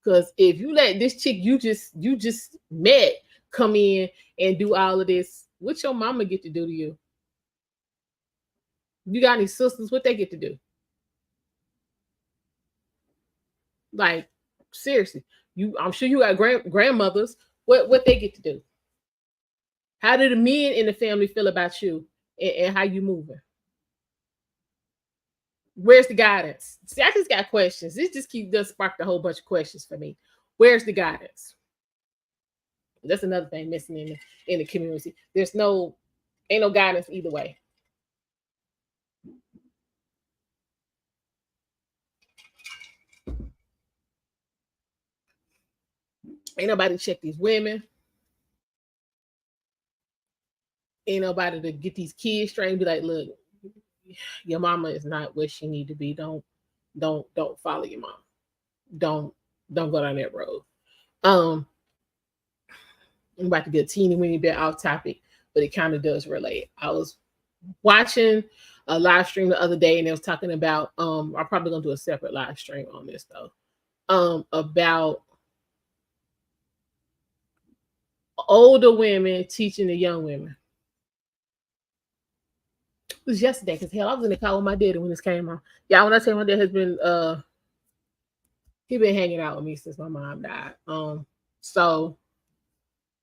Because if you let this chick you just met come in and do all of this, what your mama get to do to you? You got any sisters? What they get to do? Like, seriously, I'm sure you got grandmothers. What they get to do? How do the men in the family feel about you and how you moving? Where's the guidance? See, I just got questions. This just does sparked a whole bunch of questions for me. Where's the guidance? That's another thing missing in the community. Ain't no guidance either way. Ain't nobody check these women. Ain't nobody to get these kids straight and be like, look, your mama is not where she need to be. Don't follow your mom. Don't go down that road. I'm about to get a teeny weeny bit off topic, but it kind of does relate. I was watching a live stream the other day and they was talking about I'm probably gonna do a separate live stream on this though. About older women teaching the young women. It was yesterday because hell, I was in the car with my daddy when this came on. Yeah, when I say my dad has been he been hanging out with me since my mom died. So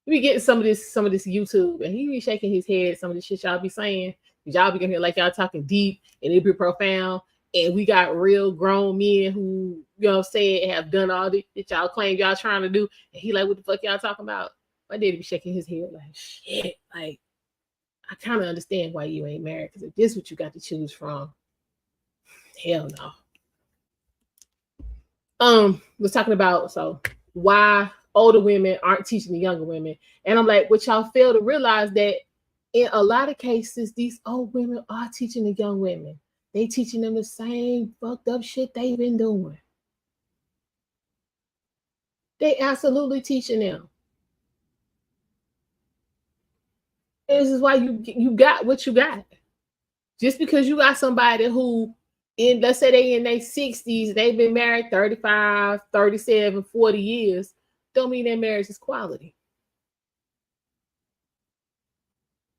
we be getting some of this YouTube, and he be shaking his head. Some of the shit y'all be saying, y'all be getting here like y'all talking deep and it be profound. And we got real grown men who, you know what I'm saying, have done all this that y'all claim y'all trying to do. And he like, what the fuck y'all talking about? My daddy be shaking his head like, shit, like, I kind of understand why you ain't married, because if this is what you got to choose from, hell no. Was talking about why older women aren't teaching the younger women, and I'm like, what y'all fail to realize that in a lot of cases, these old women are teaching the young women. They teaching them the same fucked up shit they've been doing. They absolutely teaching them. And this is why you got what you got. Just because you got somebody who, let's say they in their 60s, they've been married 35, 37, 40 years, don't mean their marriage is quality.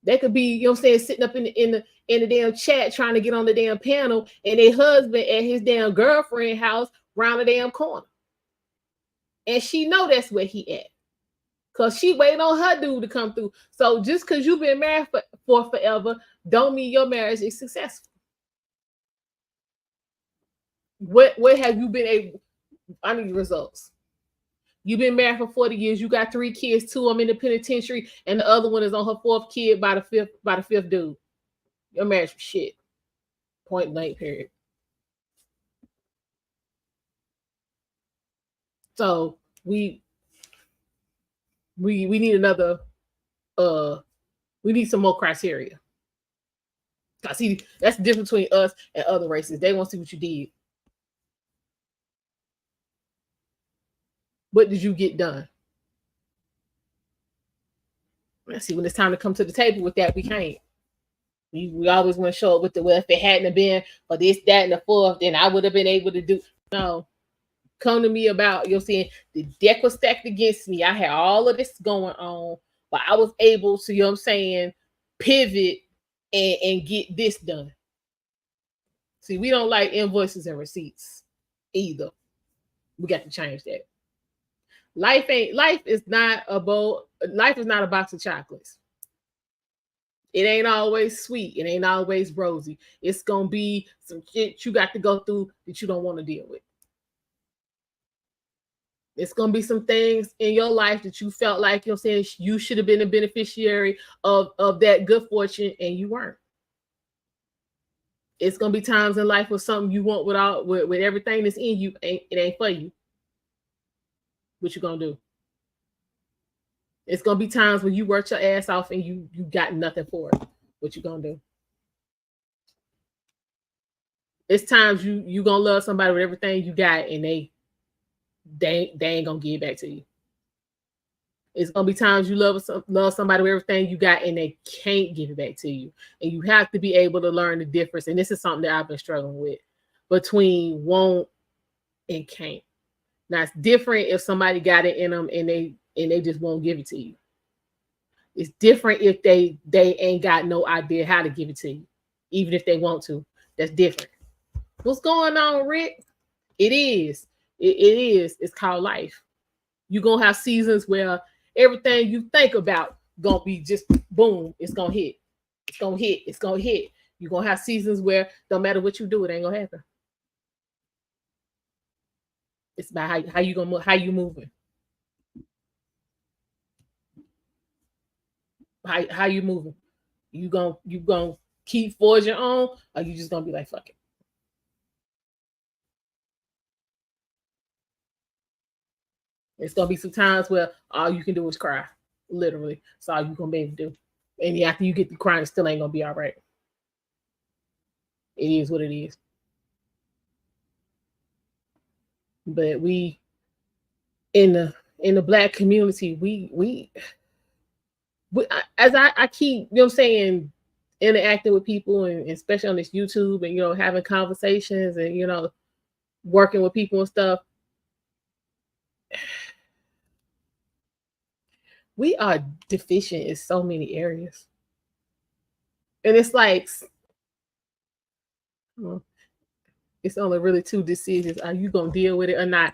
They could be, you know what I'm saying, sitting up in the damn chat trying to get on the damn panel, and their husband at his damn girlfriend house round the damn corner. And she know that's where he at. Cause she waiting on her dude to come through. So just because you've been married for forever, don't mean your marriage is successful. What have you been able? I need results. You've been married for 40 years. You got 3 kids, 2 of them in the penitentiary, and the other one is on her 4th kid by the fifth dude. Your marriage was shit. Point blank. Period. So we need another. We need some more criteria. I see that's the difference between us and other races. They want to see what you did. What did you get done? Let's see, when it's time to come to the table with that, we can't. We always want to show up with if it hadn't been for this, that, and the fourth, then I would have been able to do. No. Come to me about, you know, saying the deck was stacked against me. I had all of this going on, but I was able to, you know what I'm saying, pivot and get this done. See, we don't like invoices and receipts either. We got to change that. Life is not a box of chocolates. It ain't always sweet. It ain't always rosy. It's gonna be some shit you got to go through that you don't want to deal with. It's gonna be some things in your life that you felt like, you know what I'm saying, you should have been a beneficiary of that good fortune and you weren't. It's gonna be times in life where something you want with everything that's in you, it ain't for you. What you gonna do? It's gonna be times when you worked your ass off and you got nothing for it. What you gonna do? It's times you gonna love somebody with everything you got, and they ain't gonna give it back to you. It's gonna be times you love somebody with everything you got, and they can't give it back to you. And you have to be able to learn the difference. And this is something that I've been struggling with, between won't and can't. Now it's different if somebody got it in them and they just won't give it to you. It's different if they ain't got no idea how to give it to you, even if they want to. That's different. What's going on, Rick? It is. It is. It's called life. You're gonna have seasons where everything you think about gonna be just boom, it's gonna hit. It's gonna hit. It's gonna hit. You're gonna have seasons where no matter what you do, it ain't gonna happen. It's about how you gonna move, how you moving. How you moving? You gonna keep forging on, or you just gonna be like, fuck it. It's gonna be some times where all you can do is cry. Literally. That's all you're gonna be able to do. And after you get the crying, it still ain't gonna be all right. It is what it is. But we in the Black community, we as I keep, you know what I'm saying, interacting with people, and especially on this YouTube, and having conversations, and working with people and stuff, we are deficient in so many areas. And it's like, it's only really two decisions. Are you gonna deal with it or not?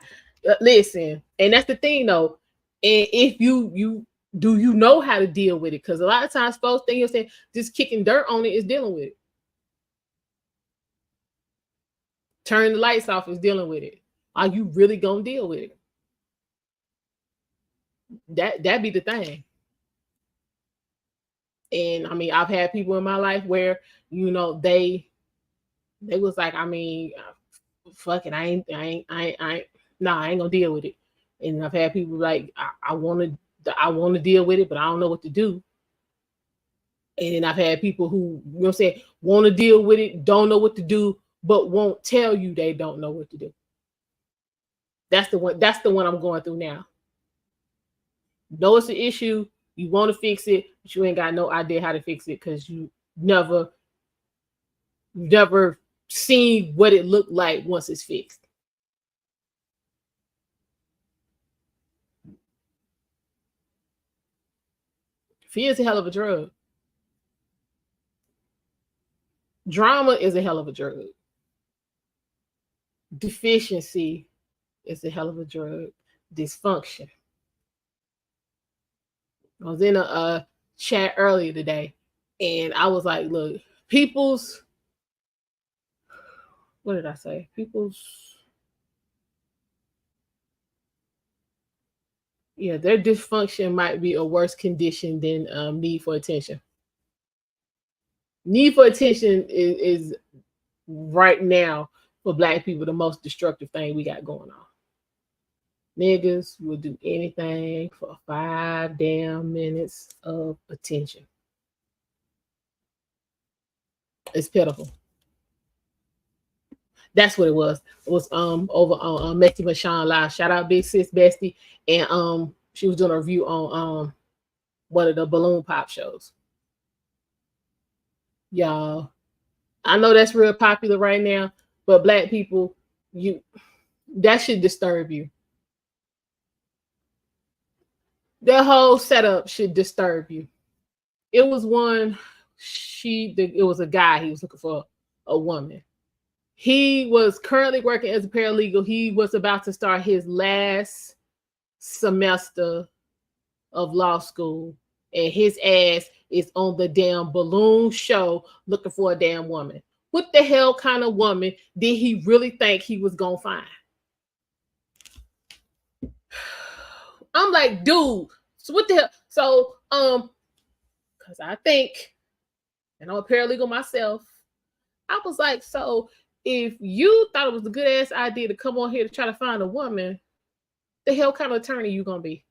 Listen, and that's the thing though. And if you do, you know how to deal with it? Because a lot of times folks think you're saying just kicking dirt on it is dealing with it. Turn the lights off is dealing with it. Are you really gonna deal with it? That be the thing. And I mean, I've had people in my life where they was like, I mean, fuck it, I ain't gonna deal with it. And I've had people like, I want to deal with it, but I don't know what to do. And then I've had people who, want to deal with it, don't know what to do, but won't tell you they don't know what to do. That's the one I'm going through now. Know it's an issue, you want to fix it, but you ain't got no idea how to fix it because you never seen what it looked like once it's fixed. Fear is a hell of a drug. Drama is a hell of a drug. Deficiency is a hell of a drug. Dysfunction. I was in a chat earlier today, and I was like, look, what did I say? Their dysfunction might be a worse condition than need for attention. Need for attention is right now for Black people the most destructive thing we got going on. Niggas will do anything for 5 damn minutes of attention. It's pitiful. That's what it was. It was over on Mexi Mashawn Live. Shout out Big Sis Bestie. And she was doing a review on one of the balloon pop shows. Y'all, I know that's real popular right now, but Black people, that should disturb you. That whole setup should disturb you. It was one, it was a guy, he was looking for a woman. He was currently working as a paralegal. He was about to start his last semester of law school, and his ass is on the damn balloon show looking for a damn woman. What the hell kind of woman did he really think he was gonna find? I'm like, dude, so what the hell? So, because I think, and I'm a paralegal myself, I was like, so if you thought it was a good ass idea to come on here to try to find a woman, the hell kind of attorney you gonna be?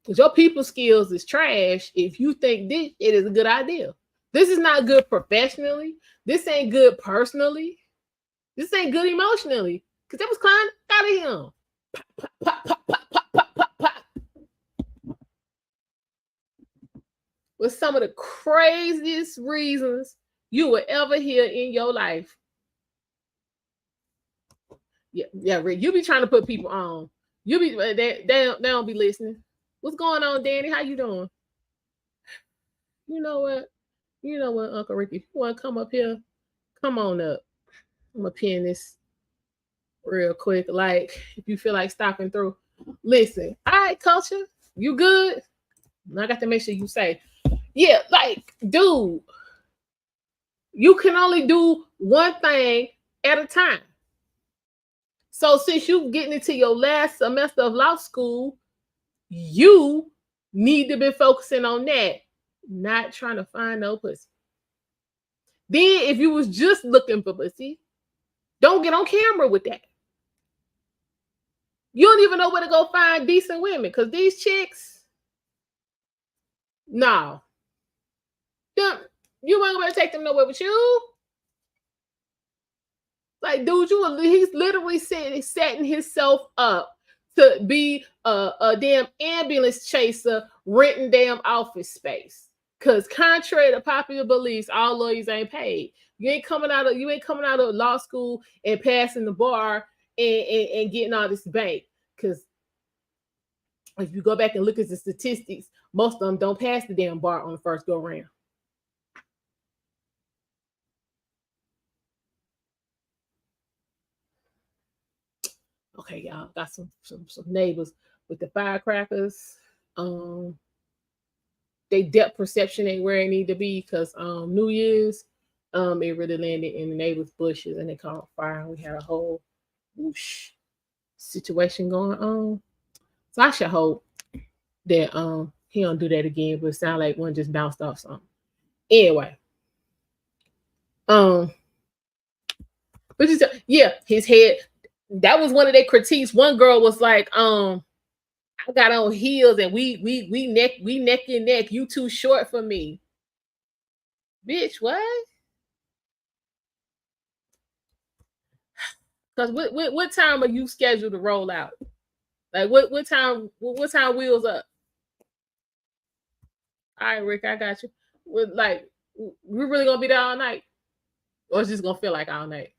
Because your people skills is trash if you think this it is a good idea. This is not good professionally. This ain't good personally. This ain't good emotionally. Because it was crying out of him. Pop, pop, pop, pop, pop, pop, pop. With some of the craziest reasons you will ever hear in your life. Yeah, Rick, you be trying to put people on. You be they don't be listening. What's going on, Danny? How you doing? You know what? You know what, Uncle Ricky? If you want to come up here, come on up. I'm gonna pin this real quick. Like, if you feel like stopping through, listen. All right, culture, you good? I got to make sure you say, yeah, like, dude, you can only do one thing at a time. So since you getting into your last semester of law school, you need to be focusing on that, not trying to find no pussy. Then if you was just looking for pussy, don't get on camera with that. You don't even know where to go find decent women, because these chicks, no. You ain't gonna take them nowhere with you. Like, dude, he's literally setting himself up to be a damn ambulance chaser renting damn office space. Because contrary to popular beliefs, all lawyers ain't paid. You ain't coming out of law school and passing the bar and getting all this bank. Because if you go back and look at the statistics, most of them don't pass the damn bar on the first go round. Okay, y'all got some neighbors with the firecrackers. They depth perception ain't where it need to be, because New Year's, it really landed in the neighbors' bushes and they caught fire, and we had a whole whoosh situation going on. So I should hope that he don't do that again, but it sound like one just bounced off something. Anyway. But just, yeah, his head. That was one of their critiques. One girl was like, I got on heels and we neck and neck. You too short for me. Bitch, what? Because what time are you scheduled to roll out? Like what time wheels up? All right, Rick, I got you. Like, we really gonna be there all night? Or it's just gonna feel like all night?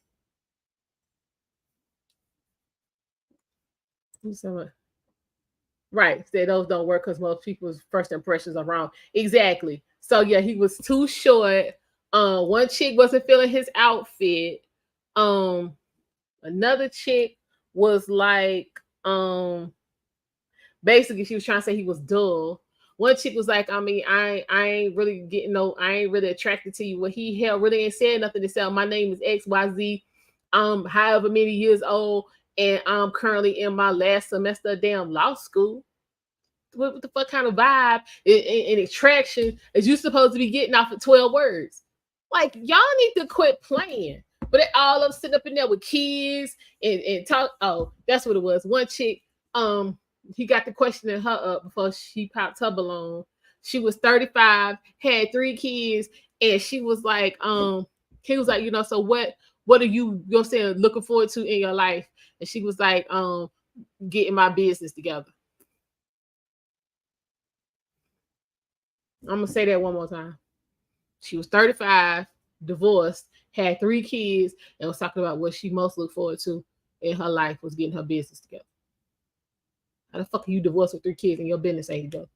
Right. Say those don't work because most people's first impressions are wrong. Exactly. So yeah, he was too short. One chick wasn't feeling his outfit. Another chick was like, basically she was trying to say he was dull. One chick was like, I mean, I ain't really getting I ain't really attracted to you. Well, he hell really ain't saying nothing to say. My name is XYZ. However many years old, and I'm currently in my last semester of damn law school. What the fuck kind of vibe and attraction is you supposed to be getting off of 12 words? Like, y'all need to quit playing. But they all up sitting up in there with kids and talk. Oh, that's what it was. One chick, he got the questioning her up before she popped her balloon. She was 35, had 3 kids, and she was like, he was like, so what are you're saying looking forward to in your life? And she was like, getting my business together. I'm gonna say that one more time. She was 35, divorced, had 3 kids, and was talking about what she most looked forward to in her life was getting her business together. How the fuck are you divorced with 3 kids and your business ain't together?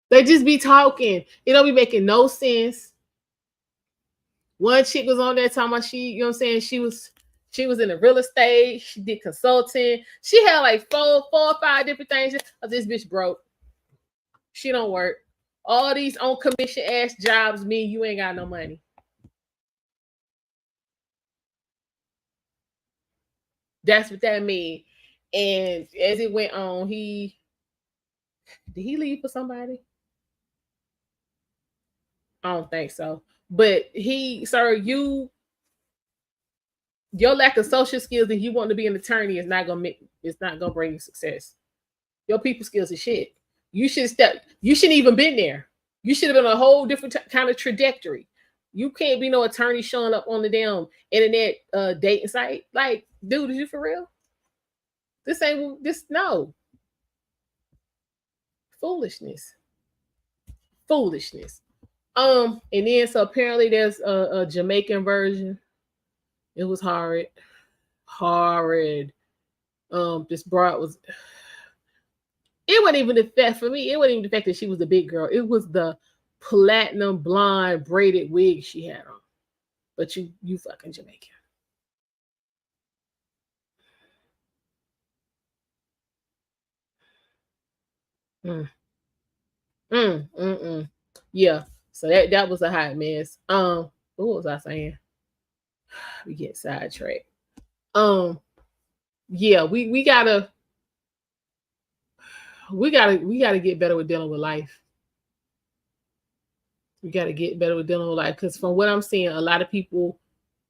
They just be talking. It don't be making no sense. One chick was on there talking about she was in the real estate. She did consulting. She had like 4 or 5 different things. This bitch broke. She don't work. All these on commission ass jobs mean you ain't got no money. That's what that means. And as it went on, did he leave for somebody? I don't think so. But your lack of social skills and you want to be an attorney is not gonna bring you success. Your people skills is shit. You shouldn't even been there. You should have been on a whole different kind of trajectory. You can't be no attorney showing up on the damn internet dating site. Like, dude, is you for real? This ain't this no. Foolishness. Foolishness. And then so apparently there's a Jamaican version. It was horrid. Horrid. This broad was, it wasn't even the fact for me, it wasn't even the fact that she was a big girl. It was the platinum blonde braided wig she had on. But you fucking Jamaican. Yeah. So that was a hot mess. What was I saying? We get sidetracked. Yeah, we gotta get better with dealing with life. We gotta get better with dealing with life, because from what I'm seeing, a lot of people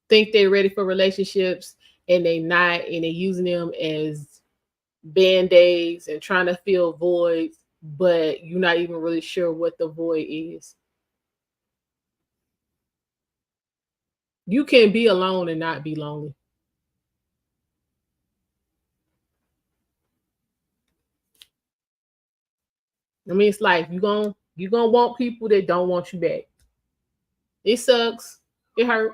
think they're ready for relationships and they not, and they're using them as band-aids and trying to fill voids, but you're not even really sure what the void is. You can be alone and not be lonely. I mean, it's life. You're gonna want people that don't want you back. It sucks. It hurt.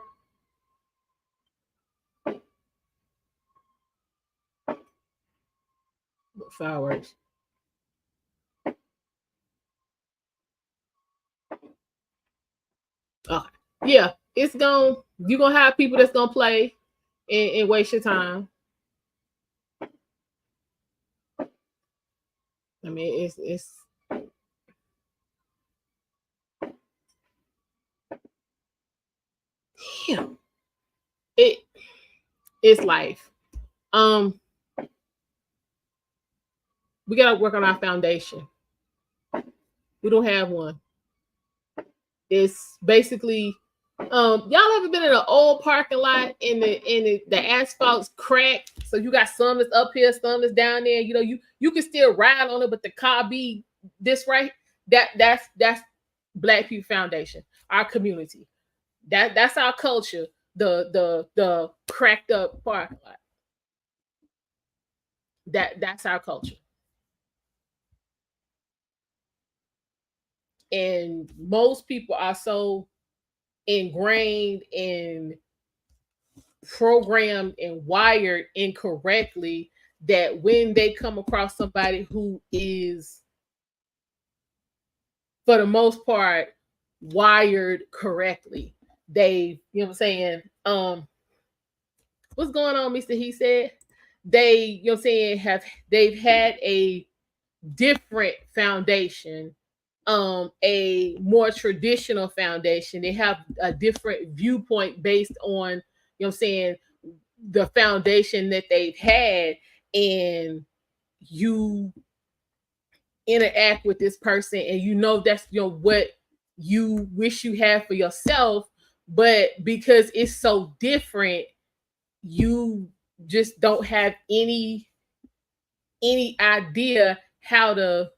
Fireworks. Okay. Yeah, it's gonna, you're gonna have people that's gonna play and waste your time. I mean, it's yeah. It's life. We gotta work on our foundation. We don't have one. It's basically, y'all ever been in an old parking lot and the asphalt's cracked, so you got some that's up here, some that's down there. You know, you can still ride on it, but the car be this right. That's Black people foundation, our community. That's our culture. The cracked up parking lot. That's our culture. And most people are so ingrained and programmed and wired incorrectly that when they come across somebody who is, for the most part, wired correctly, they, you know what I'm saying, what's going on, Mr. He said, they, you know what I'm saying, they've had a different foundation, a more traditional foundation. They have a different viewpoint based on, you know what I'm saying, the foundation that they've had, and you interact with this person and you know that's, you know, what you wish you had for yourself, but because it's so different, you just don't have any idea how to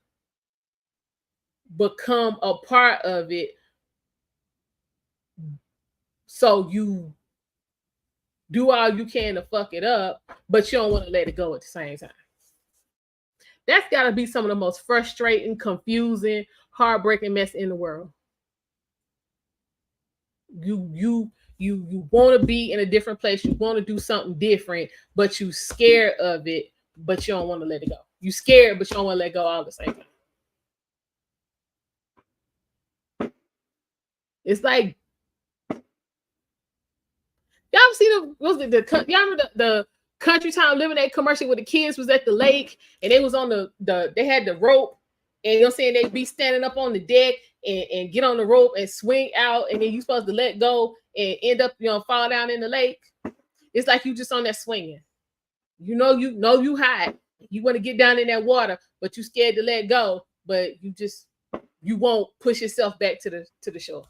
become a part of it. So you do all you can to fuck it up, but you don't want to let it go at the same time. That's got to be some of the most frustrating, confusing, heartbreaking mess in the world. You want to be in a different place. You want to do something different, but you scared of it, but you don't want to let it go. You scared, but you don't want to let go all the same time. It's like, y'all see y'all remember the Country Time Lemonade commercial where the kids was at the lake and they was on they had the rope, and you know what I'm saying, they'd be standing up on the deck and get on the rope and swing out, and then you supposed to let go and end up, you know, fall down in the lake. It's like you just on that swinging. You know you hot. You want to get down in that water, but you scared to let go, but you won't push yourself back to the shore.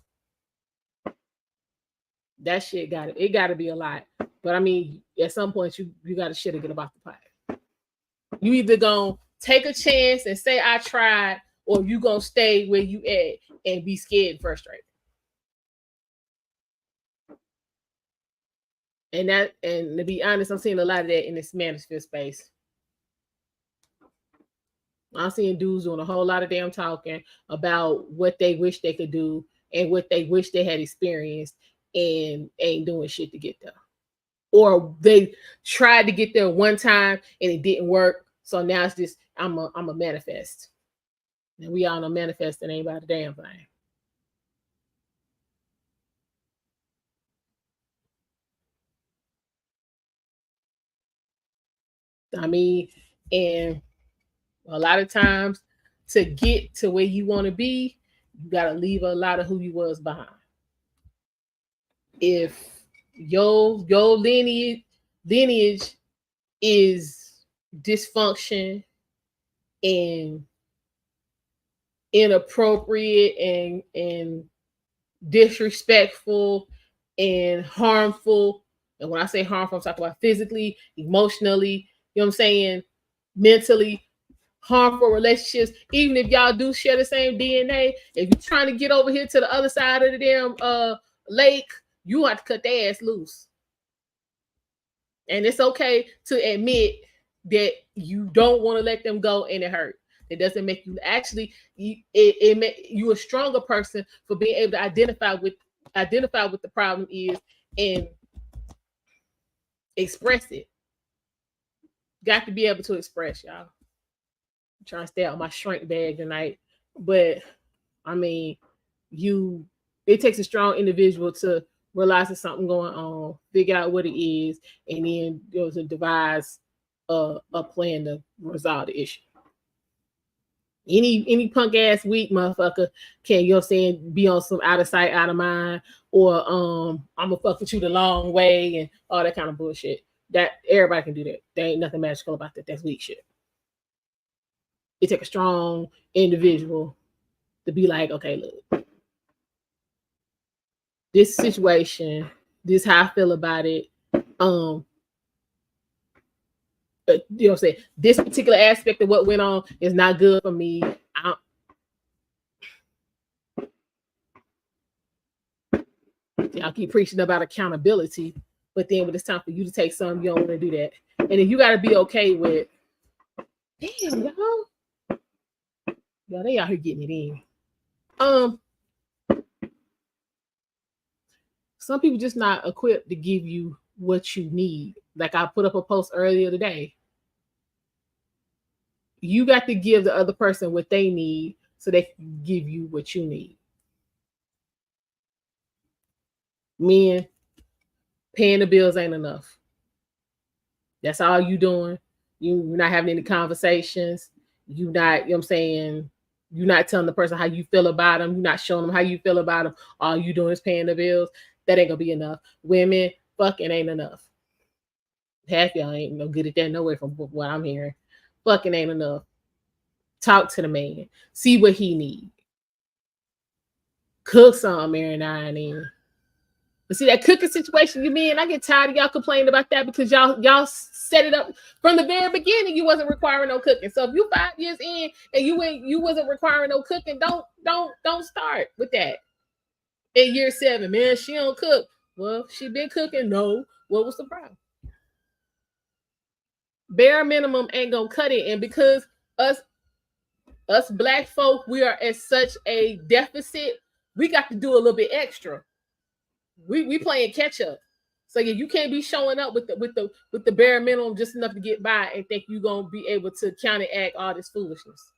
That shit got to be a lot. But I mean, at some point you got to shit or get about the pot. You either gonna take a chance and say I tried, or you gonna stay where you at and be scared and frustrated. And to be honest, I'm seeing a lot of that in this manosphere space. I'm seeing dudes doing a whole lot of damn talking about what they wish they could do and what they wish they had experienced and ain't doing shit to get there. Or they tried to get there one time and it didn't work. So now it's just I'm a manifest. And we all know manifesting ain't about a damn thing. I mean, and a lot of times to get to where you want to be, you gotta leave a lot of who you was behind. If your lineage is dysfunction and inappropriate and disrespectful and harmful, and when I say harmful, I'm talking about physically, emotionally, you know what I'm saying, mentally, harmful relationships. Even if y'all do share the same DNA, if you're trying to get over here to the other side of the damn lake, you have to cut their ass loose. And it's okay to admit that you don't want to let them go and it hurt. It doesn't make you actually it make you a stronger person for being able to identify what the problem is and express it. Got to be able to express, y'all. I'm trying to stay out my shrink bag tonight, but I mean, it takes a strong individual to realize there's something going on, figure out what it is, and then to devise a plan to resolve the issue. Any punk ass weak motherfucker can, you know what I'm saying, be on some out of sight, out of mind, or I'm gonna fuck with you the long way and all that kind of bullshit. That everybody can do that. There ain't nothing magical about that. That's weak shit. It takes a strong individual to be like, okay, look, this situation, this how I feel about it. You know what I'm saying? This particular aspect of what went on is not good for me. Y'all keep preaching about accountability, but then when it's time for you to take some, you don't want to do that. And then you got to be okay with, damn, y'all, they out here getting it in. Some people just not equipped to give you what you need. Like I put up a post earlier today. You got to give the other person what they need so they can give you what you need. Men, paying the bills ain't enough. That's all you doing. You're not having any conversations. You not, you know what I'm saying, you're not telling the person how you feel about them. You're not showing them how you feel about them. All you doing is paying the bills. That ain't gonna be enough. Women, fucking ain't enough. Half y'all ain't no good at that nowhere from what I'm hearing. Fucking ain't enough. Talk to the man. See what he need. Cook something every now and then. But see that cooking situation you mean, I get tired of y'all complaining about that because y'all set it up from the very beginning. You wasn't requiring no cooking. So if you 5 years in and you wasn't requiring no cooking, don't start with that. In year 7, man, she don't cook. Well, she been cooking. No. What was the problem? Bare minimum ain't gonna cut it. And because us black folk, we are at such a deficit, we got to do a little bit extra. We playing catch up. So yeah, you can't be showing up with the bare minimum just enough to get by and think you're gonna be able to counteract all this foolishness.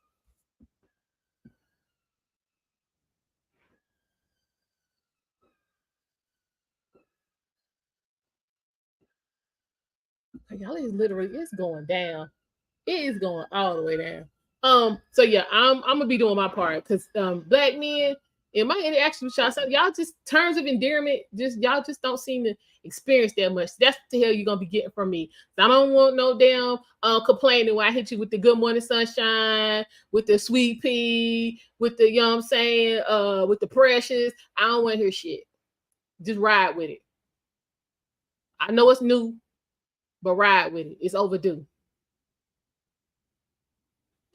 Y'all is literally, it's going down. It is going all the way down. So yeah, I'm gonna be doing my part because black men in my interaction with y'all just terms of endearment, y'all just don't seem to experience that much. That's what the hell you're gonna be getting from me. I don't want no damn complaining when I hit you with the good morning sunshine, with the sweet pea, with the, you know what I'm saying, with the precious. I don't want to hear shit. Just ride with it. I know it's new, but ride with it. It's overdue.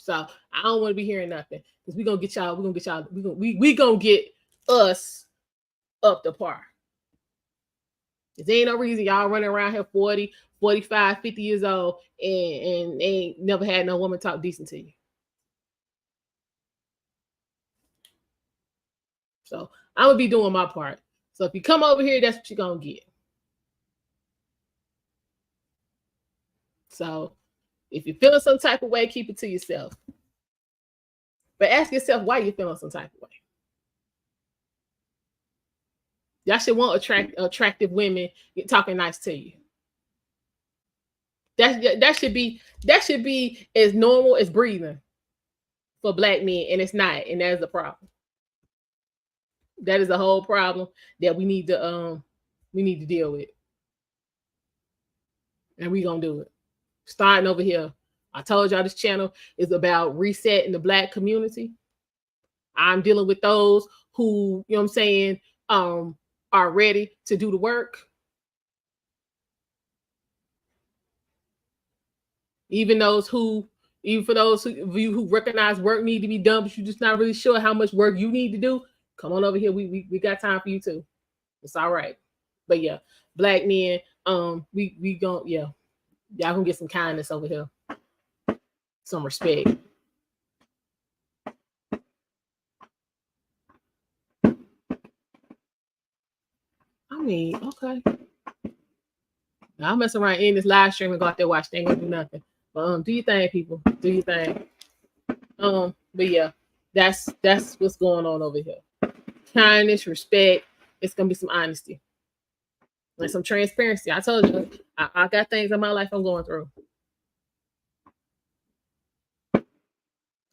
So I don't want to be hearing nothing because we gonna get y'all. We gonna get us up to par. There ain't no reason y'all running around here 40, 45, 50 years old and ain't never had no woman talk decent to you. So I'm gonna be doing my part. So if you come over here, that's what you're gonna get. So if you're feeling some type of way, keep it to yourself. But ask yourself why you're feeling some type of way. Y'all should want attractive women talking nice to you. That should be as normal as breathing for Black men, and it's not, and that is a problem. That is a whole problem that we need to deal with, and we gonna do it. Starting over here. I told y'all this channel is about resetting the Black community. I'm dealing with those who, you know what I'm saying, are ready to do the work. Even for those of you who recognize work need to be done, but you're just not really sure how much work you need to do, come on over here. We got time for you too. It's all right. But yeah, Black men, we gon' y'all gonna get some kindness over here. Some respect. I mean, okay. I'll mess around in this live stream and go out there watch. They ain't gonna do nothing. But do your thing, people. Do your thing. But yeah, that's what's going on over here. Kindness, respect. It's gonna be some honesty and some transparency. I told you, I got things in my life I'm going through.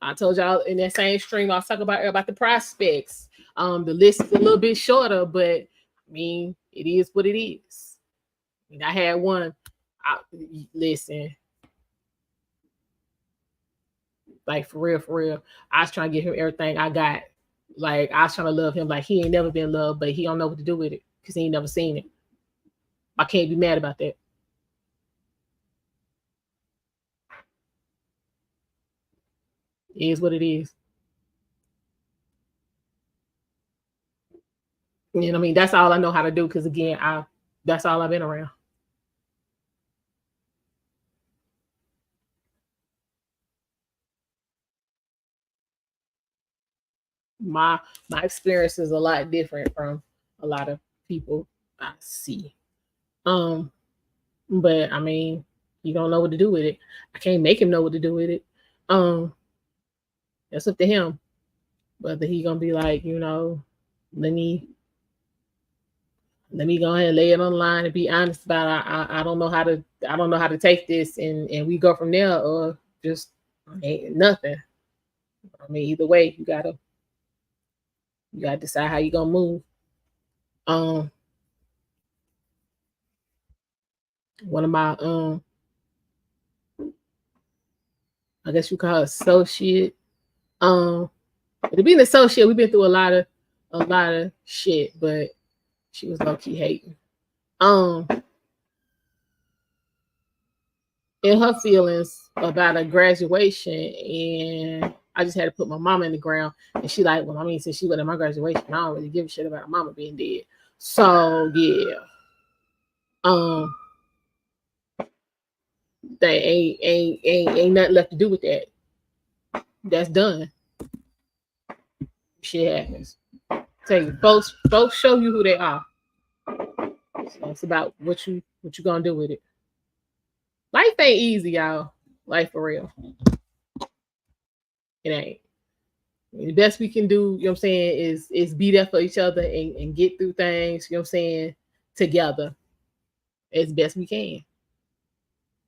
I told y'all in that same stream I was talking about the prospects. The list is a little bit shorter, but I mean, it is what it is. I mean, I had one. Listen, like for real. I was trying to give him everything I got. Like I was trying to love him like he ain't never been loved, but he don't know what to do with it because he ain't never seen it. I can't be mad about that. It is what it is. You know what I mean? That's all I know how to do because again, that's all I've been around. My experience is a lot different from a lot of people I see. But I mean, you don't know what to do with it. I can't make him know what to do with it. That's up to him. Whether he gonna be like, let me go ahead and lay it on the line and be honest about it. I don't know how to take this and we go from there, or just ain't nothing. I mean, either way, you gotta decide how you gonna move. One of my I guess you call it associate. To be an associate, we've been through a lot of shit, but she was low key hating. In her feelings about a graduation, and I just had to put my mama in the ground. And she like, well, I mean, since she went at my graduation, I don't really give a shit about her mama being dead. So yeah, they ain't nothing left to do with that. That's done. Shit happens. Tell you, folks show you who they are. So it's about what you gonna do with it. Life ain't easy, y'all. Life for real. It ain't. The best we can do, you know what I'm saying, is be there for each other and get through things, you know what I'm saying, together as best we can.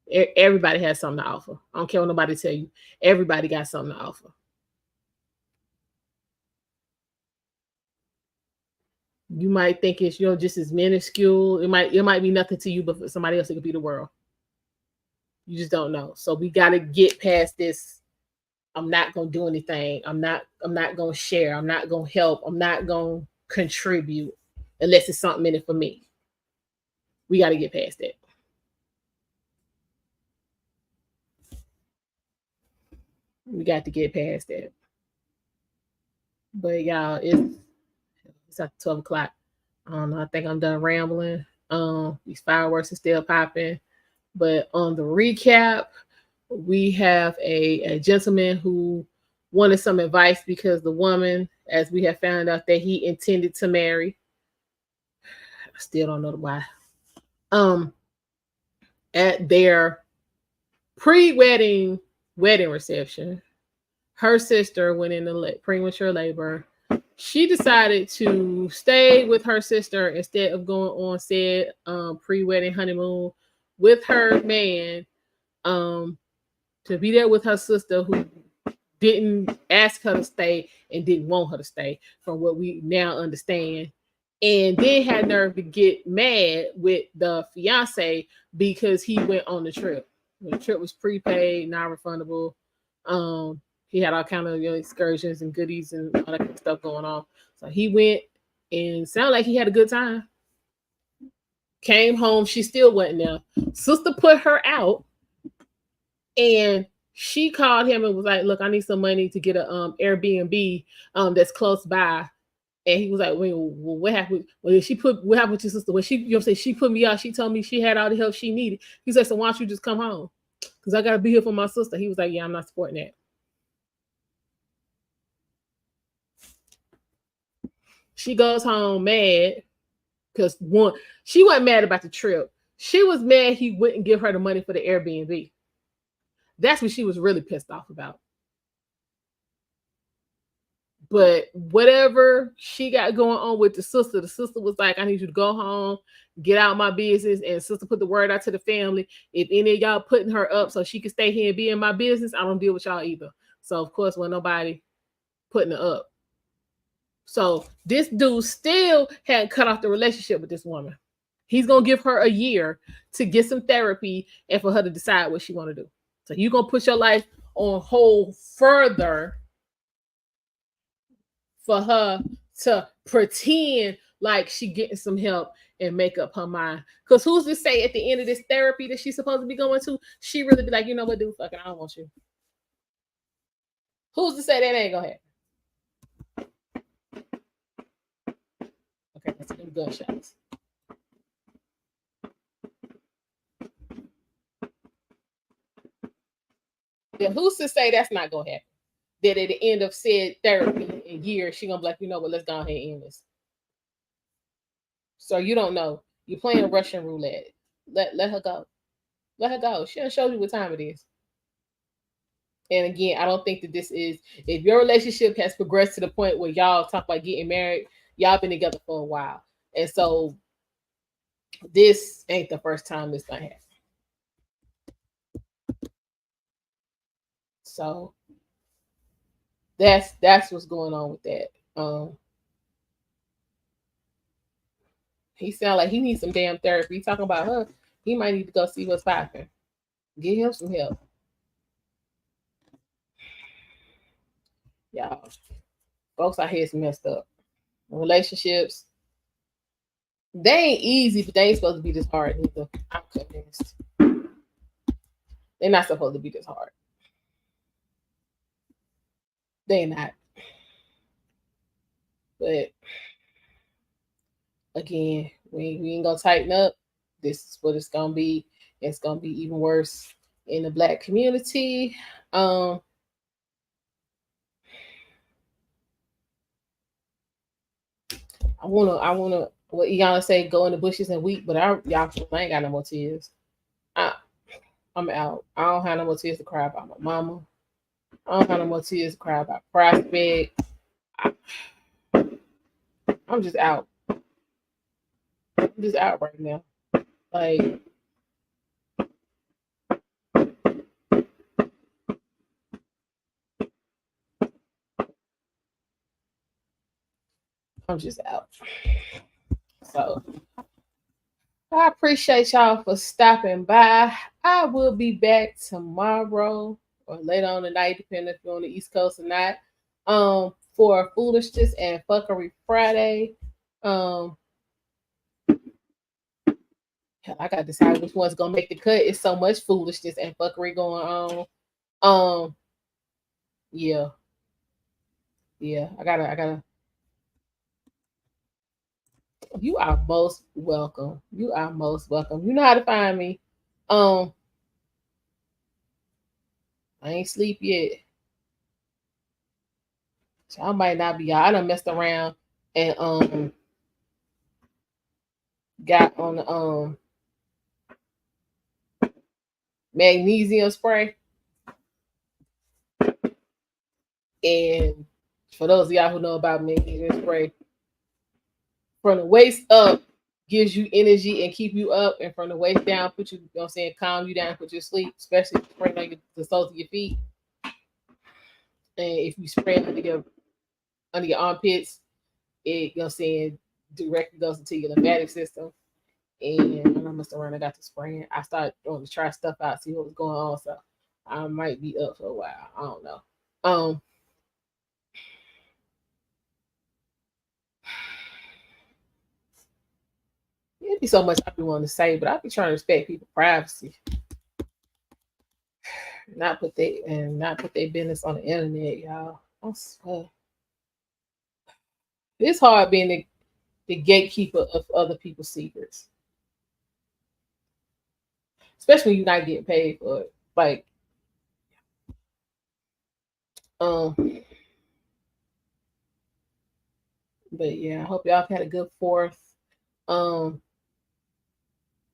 Everybody has something to offer. I don't care what nobody tell you. Everybody got something to offer. You might think it's just as minuscule. It might be nothing to you, but for somebody else it could be the world. You just don't know. So we got to get past this. I'm not gonna do anything. I'm not gonna share. I'm not gonna help. I'm not gonna contribute unless it's something in it for me. We got to get past that. We got to get past that. But y'all, it's at 12 o'clock. I don't know. I think I'm done rambling. These fireworks are still popping. But on the recap, we have a gentleman who wanted some advice because the woman, as we have found out, that he intended to marry. I still don't know why. At their pre-wedding wedding reception, her sister went into premature labor. She decided to stay with her sister instead of going on said pre-wedding honeymoon with her man, to be there with her sister who didn't ask her to stay and didn't want her to stay, from what we now understand. And then had nerve to get mad with the fiance because he went on the trip. The trip was prepaid, non-refundable. He had all kind of excursions and goodies and all that kind of stuff going on. So he went and sounded like he had a good time. Came home, she still wasn't there. Sister put her out, and she called him and was like, "Look, I need some money to get a Airbnb that's close by." And he was like, "Wait, well, what happened? What happened with your sister? When she put me out, she told me she had all the help she needed." He said, "So why don't you just come home? Because I gotta be here for my sister." He was like, "Yeah, I'm not supporting that." She goes home mad because one, she wasn't mad about the trip. She was mad he wouldn't give her the money for the Airbnb. That's what she was really pissed off about. But whatever she got going on with the sister was like, "I need you to go home, get out my business." And sister put the word out to the family: if any of y'all putting her up so she can stay here and be in my business, I don't deal with y'all either. So of course, when nobody putting her up. So this dude still hadn't cut off the relationship with this woman. He's gonna give her a year to get some therapy and for her to decide what she want to do. So you're gonna put your life on hold further for her to pretend like she getting some help and make up her mind. Because who's to say at the end of this therapy that she's supposed to be going to, she really be like, "You know what, dude, fucking, I don't want you." Who's to say that ain't gonna happen? Okay, let's do gunshots. Yeah, who's to say that's not gonna happen? That at the end of said therapy in years, she gonna be like, "You know what, let's go ahead and end this." So you don't know. You're playing Russian roulette. Let her go. Let her go. She done showed you what time it is. And again, I don't think that this is, if your relationship has progressed to the point where y'all talk about getting married, y'all been together for a while. And so this ain't the first time this gonna happen. So that's what's going on with that. He sound like he needs some damn therapy. Talking about her, he might need to go see what's popping. Get him some help. Y'all, folks out here is messed up. Relationships, they ain't easy, but they ain't supposed to be this hard either. I'm convinced. They're not supposed to be this hard. They're not. But again, we ain't gonna tighten up. This is what it's gonna be. It's gonna be even worse in the Black community. I wanna what y'all say, go in the bushes and weep, but I ain't got no more tears. I'm out. I don't have no more tears to cry about my mama. I don't have no more tears to cry about prospect. I'm just out. I'm just out right now. Like, I'm just out. So I appreciate y'all for stopping by. I will be back tomorrow or later on tonight, depending if you're on the East Coast or not. For Foolishness and Fuckery Friday. I gotta decide which one's gonna make the cut. It's so much foolishness and fuckery going on. Yeah. Yeah. I gotta. You are most welcome. You are most welcome. You know how to find me. Um, I ain't sleep yet. So I might not be out. I done messed around and got on the magnesium spray. And for those of y'all who know about magnesium spray, from the waist up gives you energy and keep you up, and from the waist down put you, you know what I'm saying, calm you down, put you to sleep, especially spraying on the soles of your feet. And if you spray under your armpits, it, you know what I'm saying, directly goes into your lymphatic system. And I messed around, I got to spraying. I started going to try stuff out, see what was going on. So I might be up for a while. I don't know. It'd be so much I be wanting to say, but I be trying to respect people's privacy. Not put their business on the internet, y'all. I swear. It's hard being the gatekeeper of other people's secrets. Especially when you're not getting paid for it. Like, um, but yeah, I hope y'all had a good fourth. Um,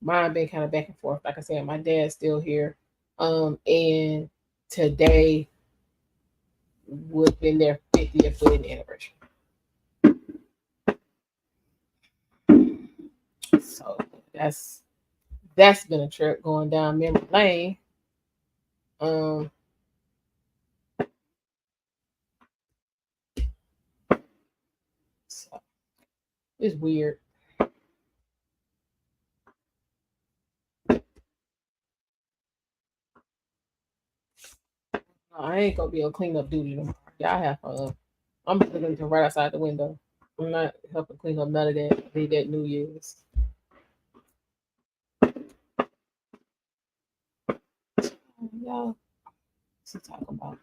Mine been kind of back and forth. Like I said, my dad's still here. And today would have been their 50th wedding anniversary. So that's been a trip going down memory lane. Um, so it's weird. I ain't gonna be able to clean up duty tomorrow. Y'all have fun. I'm just looking to right outside the window. I'm not helping clean up none of that. Need that New Year's. Y'all, what's he talking about?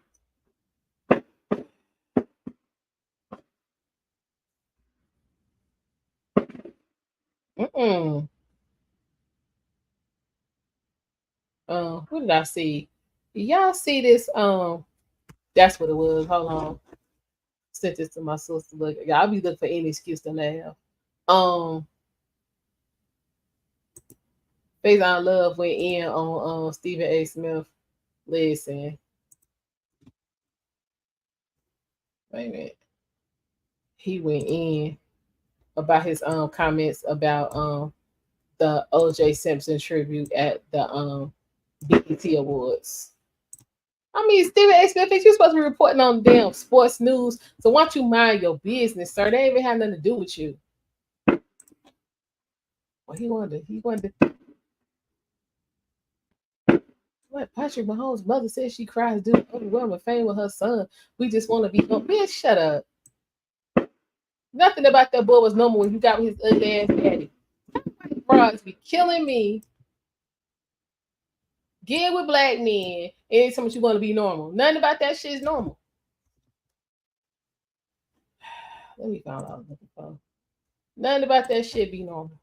Mm-mm. What did I see? Y'all see this? That's what it was. Hold on. Sent this to my sister. Look, y'all be looking for any excuse to laugh. Face on Love went in on Stephen A. Smith. Listen, wait a minute. He went in about his comments about the O.J. Simpson tribute at the BET Awards. I mean, Stephen A. Smith, you're supposed to be reporting on damn sports news. So why don't you mind your business, sir? They ain't even have nothing to do with you. Well, he wanted to what Patrick Mahomes' mother says she cries due to overwhelming fame with her son. We just want to be no bitch, shut up. Nothing about that boy was normal when you got with his ugly ass daddy. Bros be killing me. Get with black men. Anytime you want to be normal. Nothing about that shit is normal. Let me find out what I was looking for. Nothing about that shit be normal.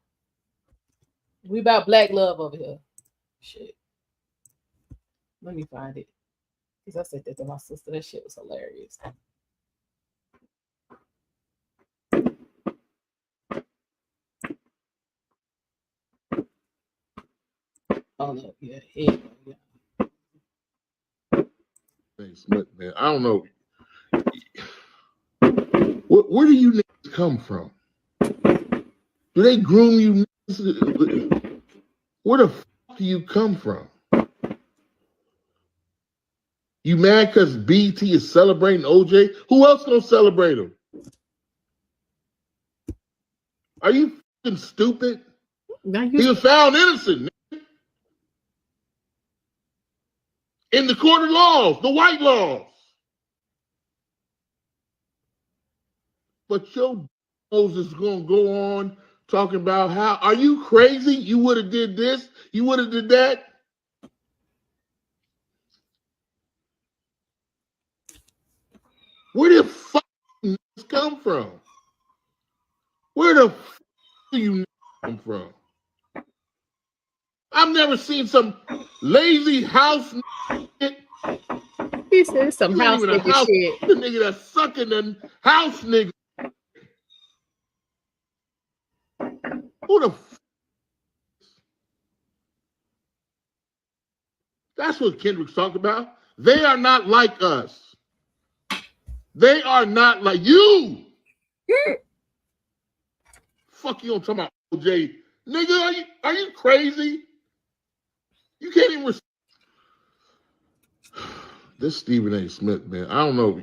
We about black love over here. Shit. Let me find it. Because I said that to my sister. That shit was hilarious. Oh no, yeah, yeah. Man, I don't know. Where do you niggas come from? Do they groom you? Where the fuck do you come from? You mad because BT is celebrating OJ? Who else gonna celebrate him? Are you fucking stupid? He was found innocent in the court of laws, the white laws. But your nose is gonna go on talking about how are you crazy? You would have did this, you would have did that. Where the fuck do you come from? Where the fuck do you come from? I've never seen some lazy house nigga. He said some You ain't house even a nigga house shit. the nigga that's sucking the house nigga. Who the fuck? That's what Kendrick's talking about. They are not like us. They are not like you. Fuck you on talking about OJ. Nigga, are you crazy? You can't even this Stephen A. Smith, man. I don't know.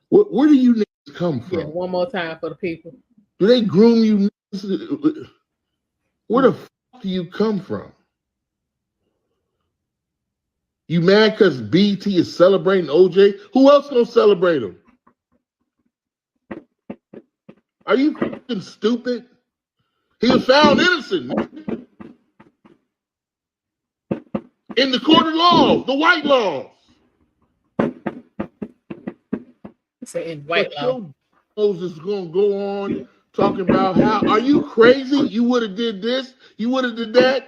Where do you niggas come from? Yeah, one more time for the people. Do they groom you niggas? Where the fuck do you come from? You mad because BT is celebrating OJ? Who else gonna celebrate him? Are you fucking stupid? He was found innocent in the court of law, the white laws. In white But law. your nose is gonna go on talking about how are you crazy? You would have did this, you would have did that.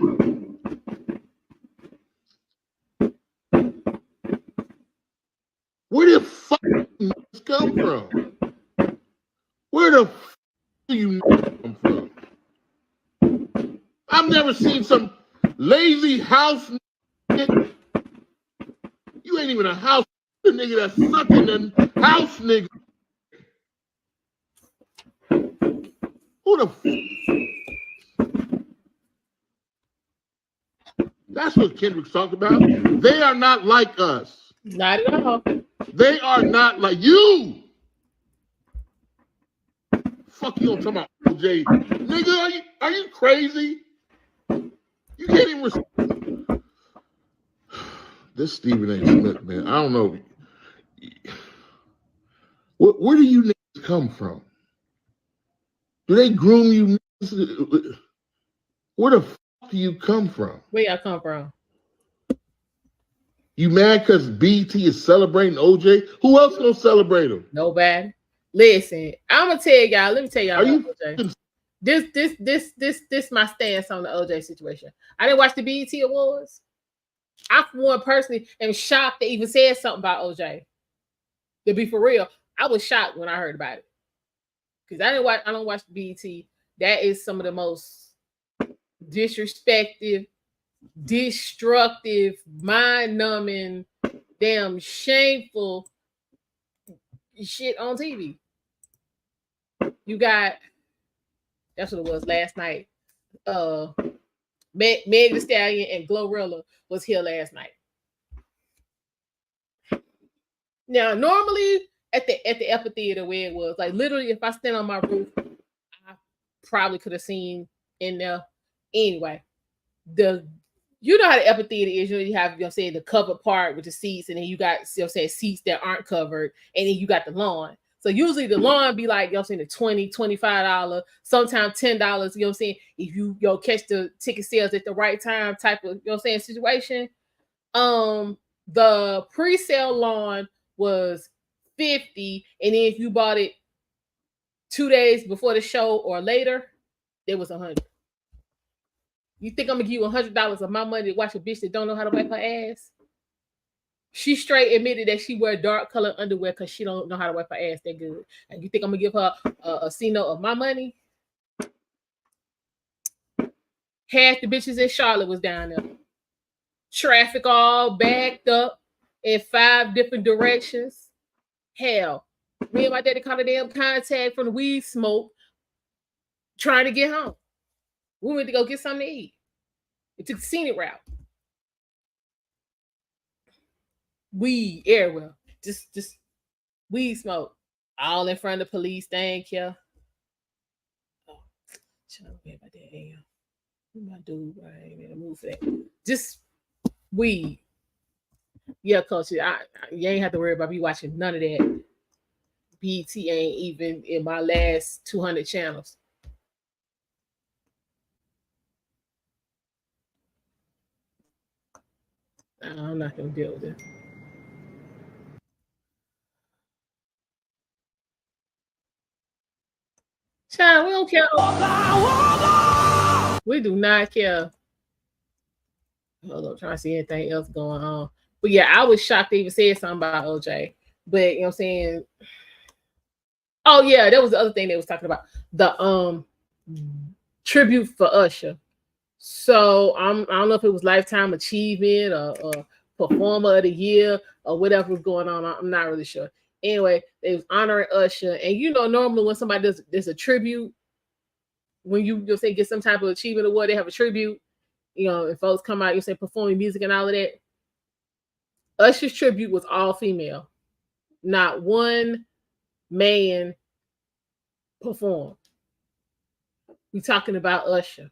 Where the fuck do you come from? Where the fuck do you come from? I've never seen some lazy house nigga. You ain't even a house the nigga that's sucking the house nigga. Who the fuck? That's what Kendrick's talking about. They are not like us. Not at all. They are not like you. Fuck you on talking about OJ. Nigga, are you crazy? You can't even this Stephen A. Smith, man. I don't know. Where do you niggas come from? Do they groom you niggas? Where the fuck do you come from? Where y'all come from? You mad because BT is celebrating OJ? Who else gonna celebrate him? Nobody. Listen, I'm gonna tell y'all. Let me tell y'all Are about you OJ. This my stance on the OJ situation. I didn't watch the BET Awards. I, for one, personally am shocked they even said something about OJ. To be for real, I was shocked when I heard about it because I don't watch the BET. That is some of the most disrespectful, destructive, mind-numbing, damn shameful shit on TV. You got that's what it was last night. Meg Thee Stallion and Glorilla was here last night. Now, normally at the amphitheater where it was, like literally, if I stand on my roof, I probably could have seen in there. Anyway, you know how the amphitheater is. You have the covered part with the seats, and then you got seats that aren't covered, and then you got the lawn. So usually the lawn be like, the $20, $25, sometimes $10, if you catch the ticket sales at the right time type of situation. The pre-sale lawn was $50, and then if you bought it 2 days before the show or later, it was $100. You think I'm gonna give you $100 of my money to watch a bitch that don't know how to wipe her ass? She straight admitted that she wear dark colored underwear because she don't know how to wipe her ass that good. And you think I'm gonna give her a C-note of my money? Half the bitches in Charlotte was down there. Traffic all backed up in 5 different directions. Hell, me and my daddy caught a damn contact from the weed smoke trying to get home. We went to go get something to eat. We took the scenic route. Weed everywhere. Just weed smoke. All in front of the police. Thank you. Oh, shut up about that. Damn. What my dude? I ain't in the mood for that. Just weed. Yeah, culture. You ain't have to worry about me watching none of that. BT ain't even in my last 200 channels. I'm not gonna deal with it. Child, we don't care. We do not care. Hold up, trying to see anything else going on. But yeah, I was shocked they even said something about OJ. But you know what I'm saying? Oh yeah, that was the other thing they was talking about. The tribute for Usher. So I don't know if it was lifetime achievement or performer of the year or whatever was going on. I'm not really sure. Anyway, they was honoring Usher, and you know, normally when somebody does a tribute, when you'll say get some type of achievement award, they have a tribute. You know, and folks come out, you say performing music and all of that. Usher's tribute was all female, not one man performed. We talking about Usher.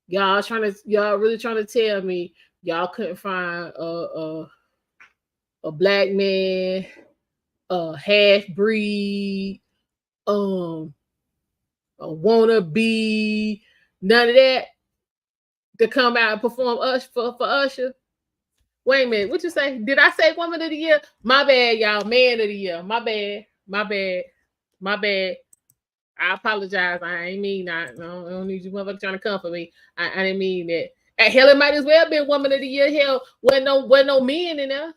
Y'all really trying to tell me y'all couldn't find a black man, a half breed, a wannabe, none of that to come out and perform for Usher? Wait a minute, what you say? Did I say woman of the year? My bad, y'all. Man of the year. My bad. I apologize. I ain't mean that. I don't need you motherfuckers trying to come for me. I didn't mean that. Hell, it might as well been woman of the year. Hell, wasn't no men in there.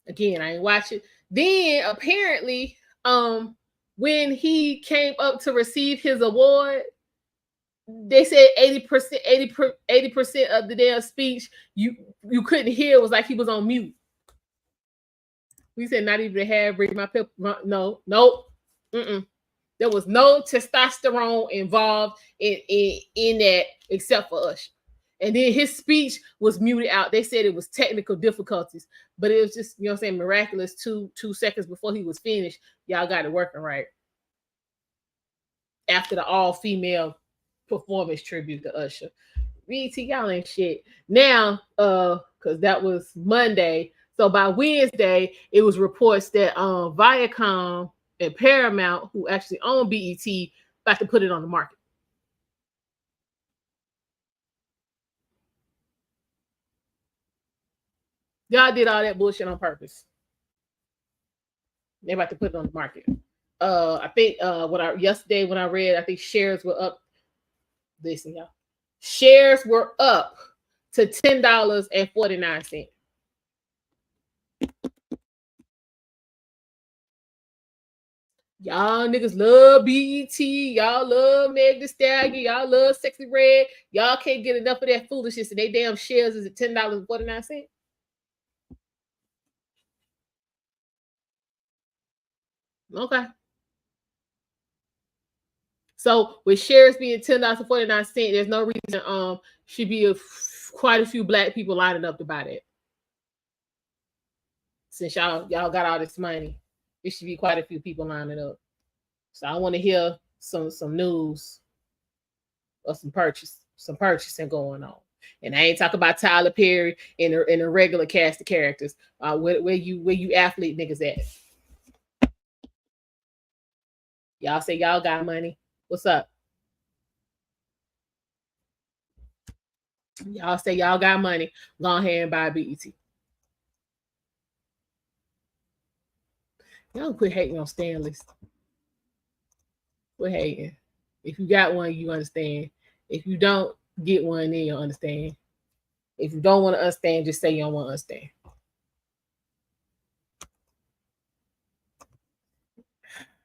Again, I ain't watch it. Then apparently, when he came up to receive his award, they said 80% of the damn speech you couldn't hear. It was like he was on mute. We said not even the hair break my pep. No, nope. There was no testosterone involved in that except for Usher. And then his speech was muted out. They said it was technical difficulties, but it was just, you know what I'm saying, miraculous 2 seconds before he was finished. Y'all got it working right. After the all-female performance tribute to Usher. BET, y'all ain't shit. Now, because that was Monday. So by Wednesday, it was reports that Viacom and Paramount, who actually own BET, about to put it on the market. Y'all did all that bullshit on purpose. They're about to put it on the market. I think yesterday when I read, I think shares were up. Listen, y'all. Shares were up to $10.49. Y'all niggas love BET. Y'all love Meg Thee Stallion. Y'all love Sexy Red. Y'all can't get enough of that foolishness, and they damn shares is at $10.49. Okay. So with shares being $10.49, there's no reason should be quite a few black people lining up to buy that. Since y'all got all this money, it should be quite a few people lining up. So I want to hear some news or some purchasing going on. And I ain't talking about Tyler Perry and the regular cast of characters. Where you athlete niggas at? Y'all say y'all got money. What's up? Y'all say y'all got money. Go ahead and buy BET. Y'all quit hating on Stanley's. Quit hating. If you got one, you understand. If you don't get one, then you'll understand. If you don't want to understand, just say you don't want to understand.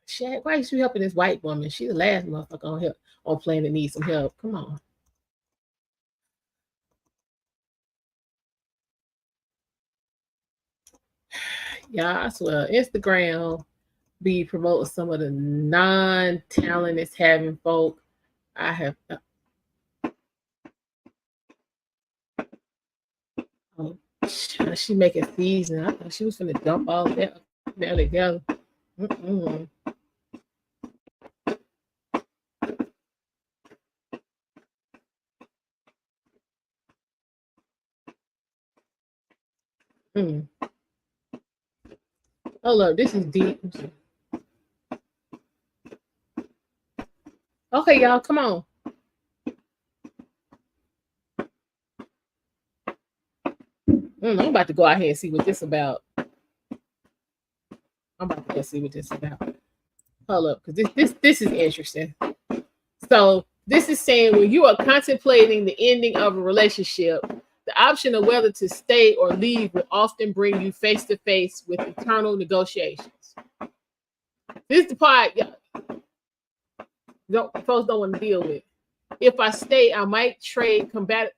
Shaq, why is you helping this white woman? She's the last motherfucker on planet that needs some help. Come on. Yeah, I swear, Instagram be promoting some of the non-talent it's having folk. I have. She making season. I thought she was gonna dump all that together. Oh look, this is deep. Okay, y'all, come on. I'm about to go out here and see what this about. I'm about to see what this is about. Hold up, because this is interesting. So this is saying when you are contemplating the ending of a relationship, the option of whether to stay or leave will often bring you face to face with eternal negotiations. This is the part folks don't want to deal with. If I stay, I might trade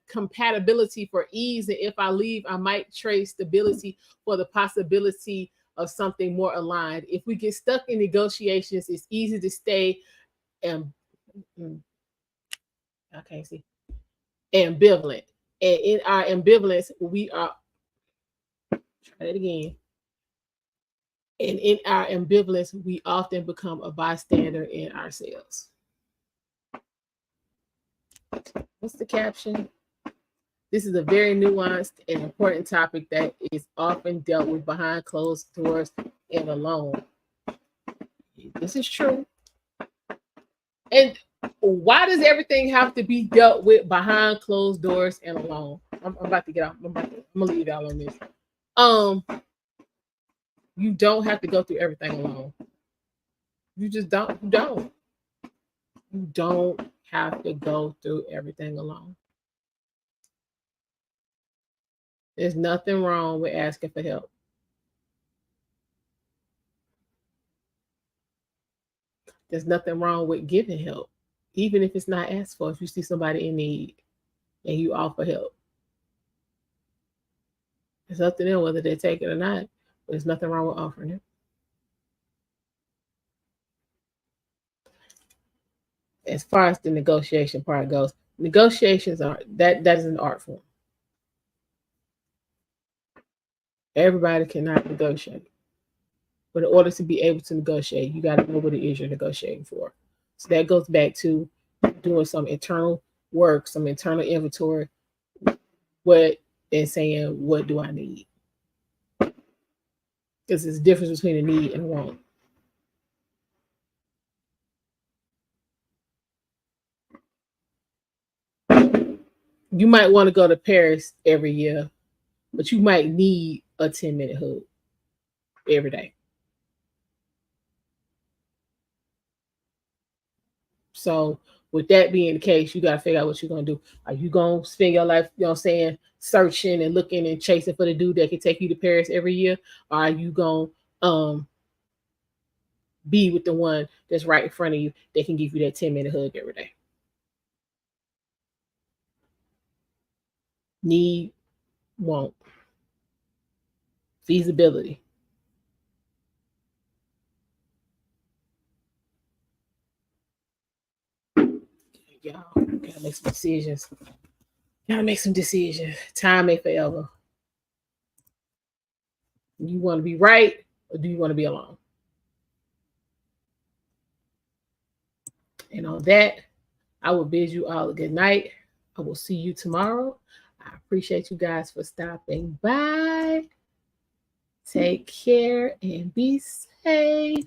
compatibility for ease, and if I leave, I might trade stability for the possibility of something more aligned. If we get stuck in negotiations, it's easy to stay and I can't see ambivalent. And in our ambivalence, we are try it again. And in our ambivalence, we often become a bystander in ourselves. What's the caption? This is a very nuanced and important topic that is often dealt with behind closed doors and alone. This is true. And why does everything have to be dealt with behind closed doors and alone? I'm about to get off. I'm gonna leave y'all on this. You don't have to go through everything alone. You just don't. You don't have to go through everything alone. There's nothing wrong with asking for help. There's nothing wrong with giving help, even if it's not asked for. If you see somebody in need and you offer help, it's up to them whether they take it or not. But there's nothing wrong with offering it. As far as the negotiation part goes, negotiations are that is an art form. Everybody cannot negotiate. But in order to be able to negotiate, you got to know what it is you're negotiating for. So that goes back to doing some internal work, some internal inventory, and saying, what do I need? Because there's a difference between a need and a want. You might want to go to Paris every year, but you might need a 10-minute hug every day. So with that being the case, you got to figure out what you're going to do. Are you going to spend your life, searching and looking and chasing for the dude that can take you to Paris every year? Or are you going to be with the one that's right in front of you that can give you that 10-minute hug every day? Need, want, feasibility. Y'all gotta make some decisions. Time ain't forever. You want to be right, or do you want to be alone? And on that, I will bid you all a good night. I will see you tomorrow. I appreciate you guys for stopping by. Take care and be safe.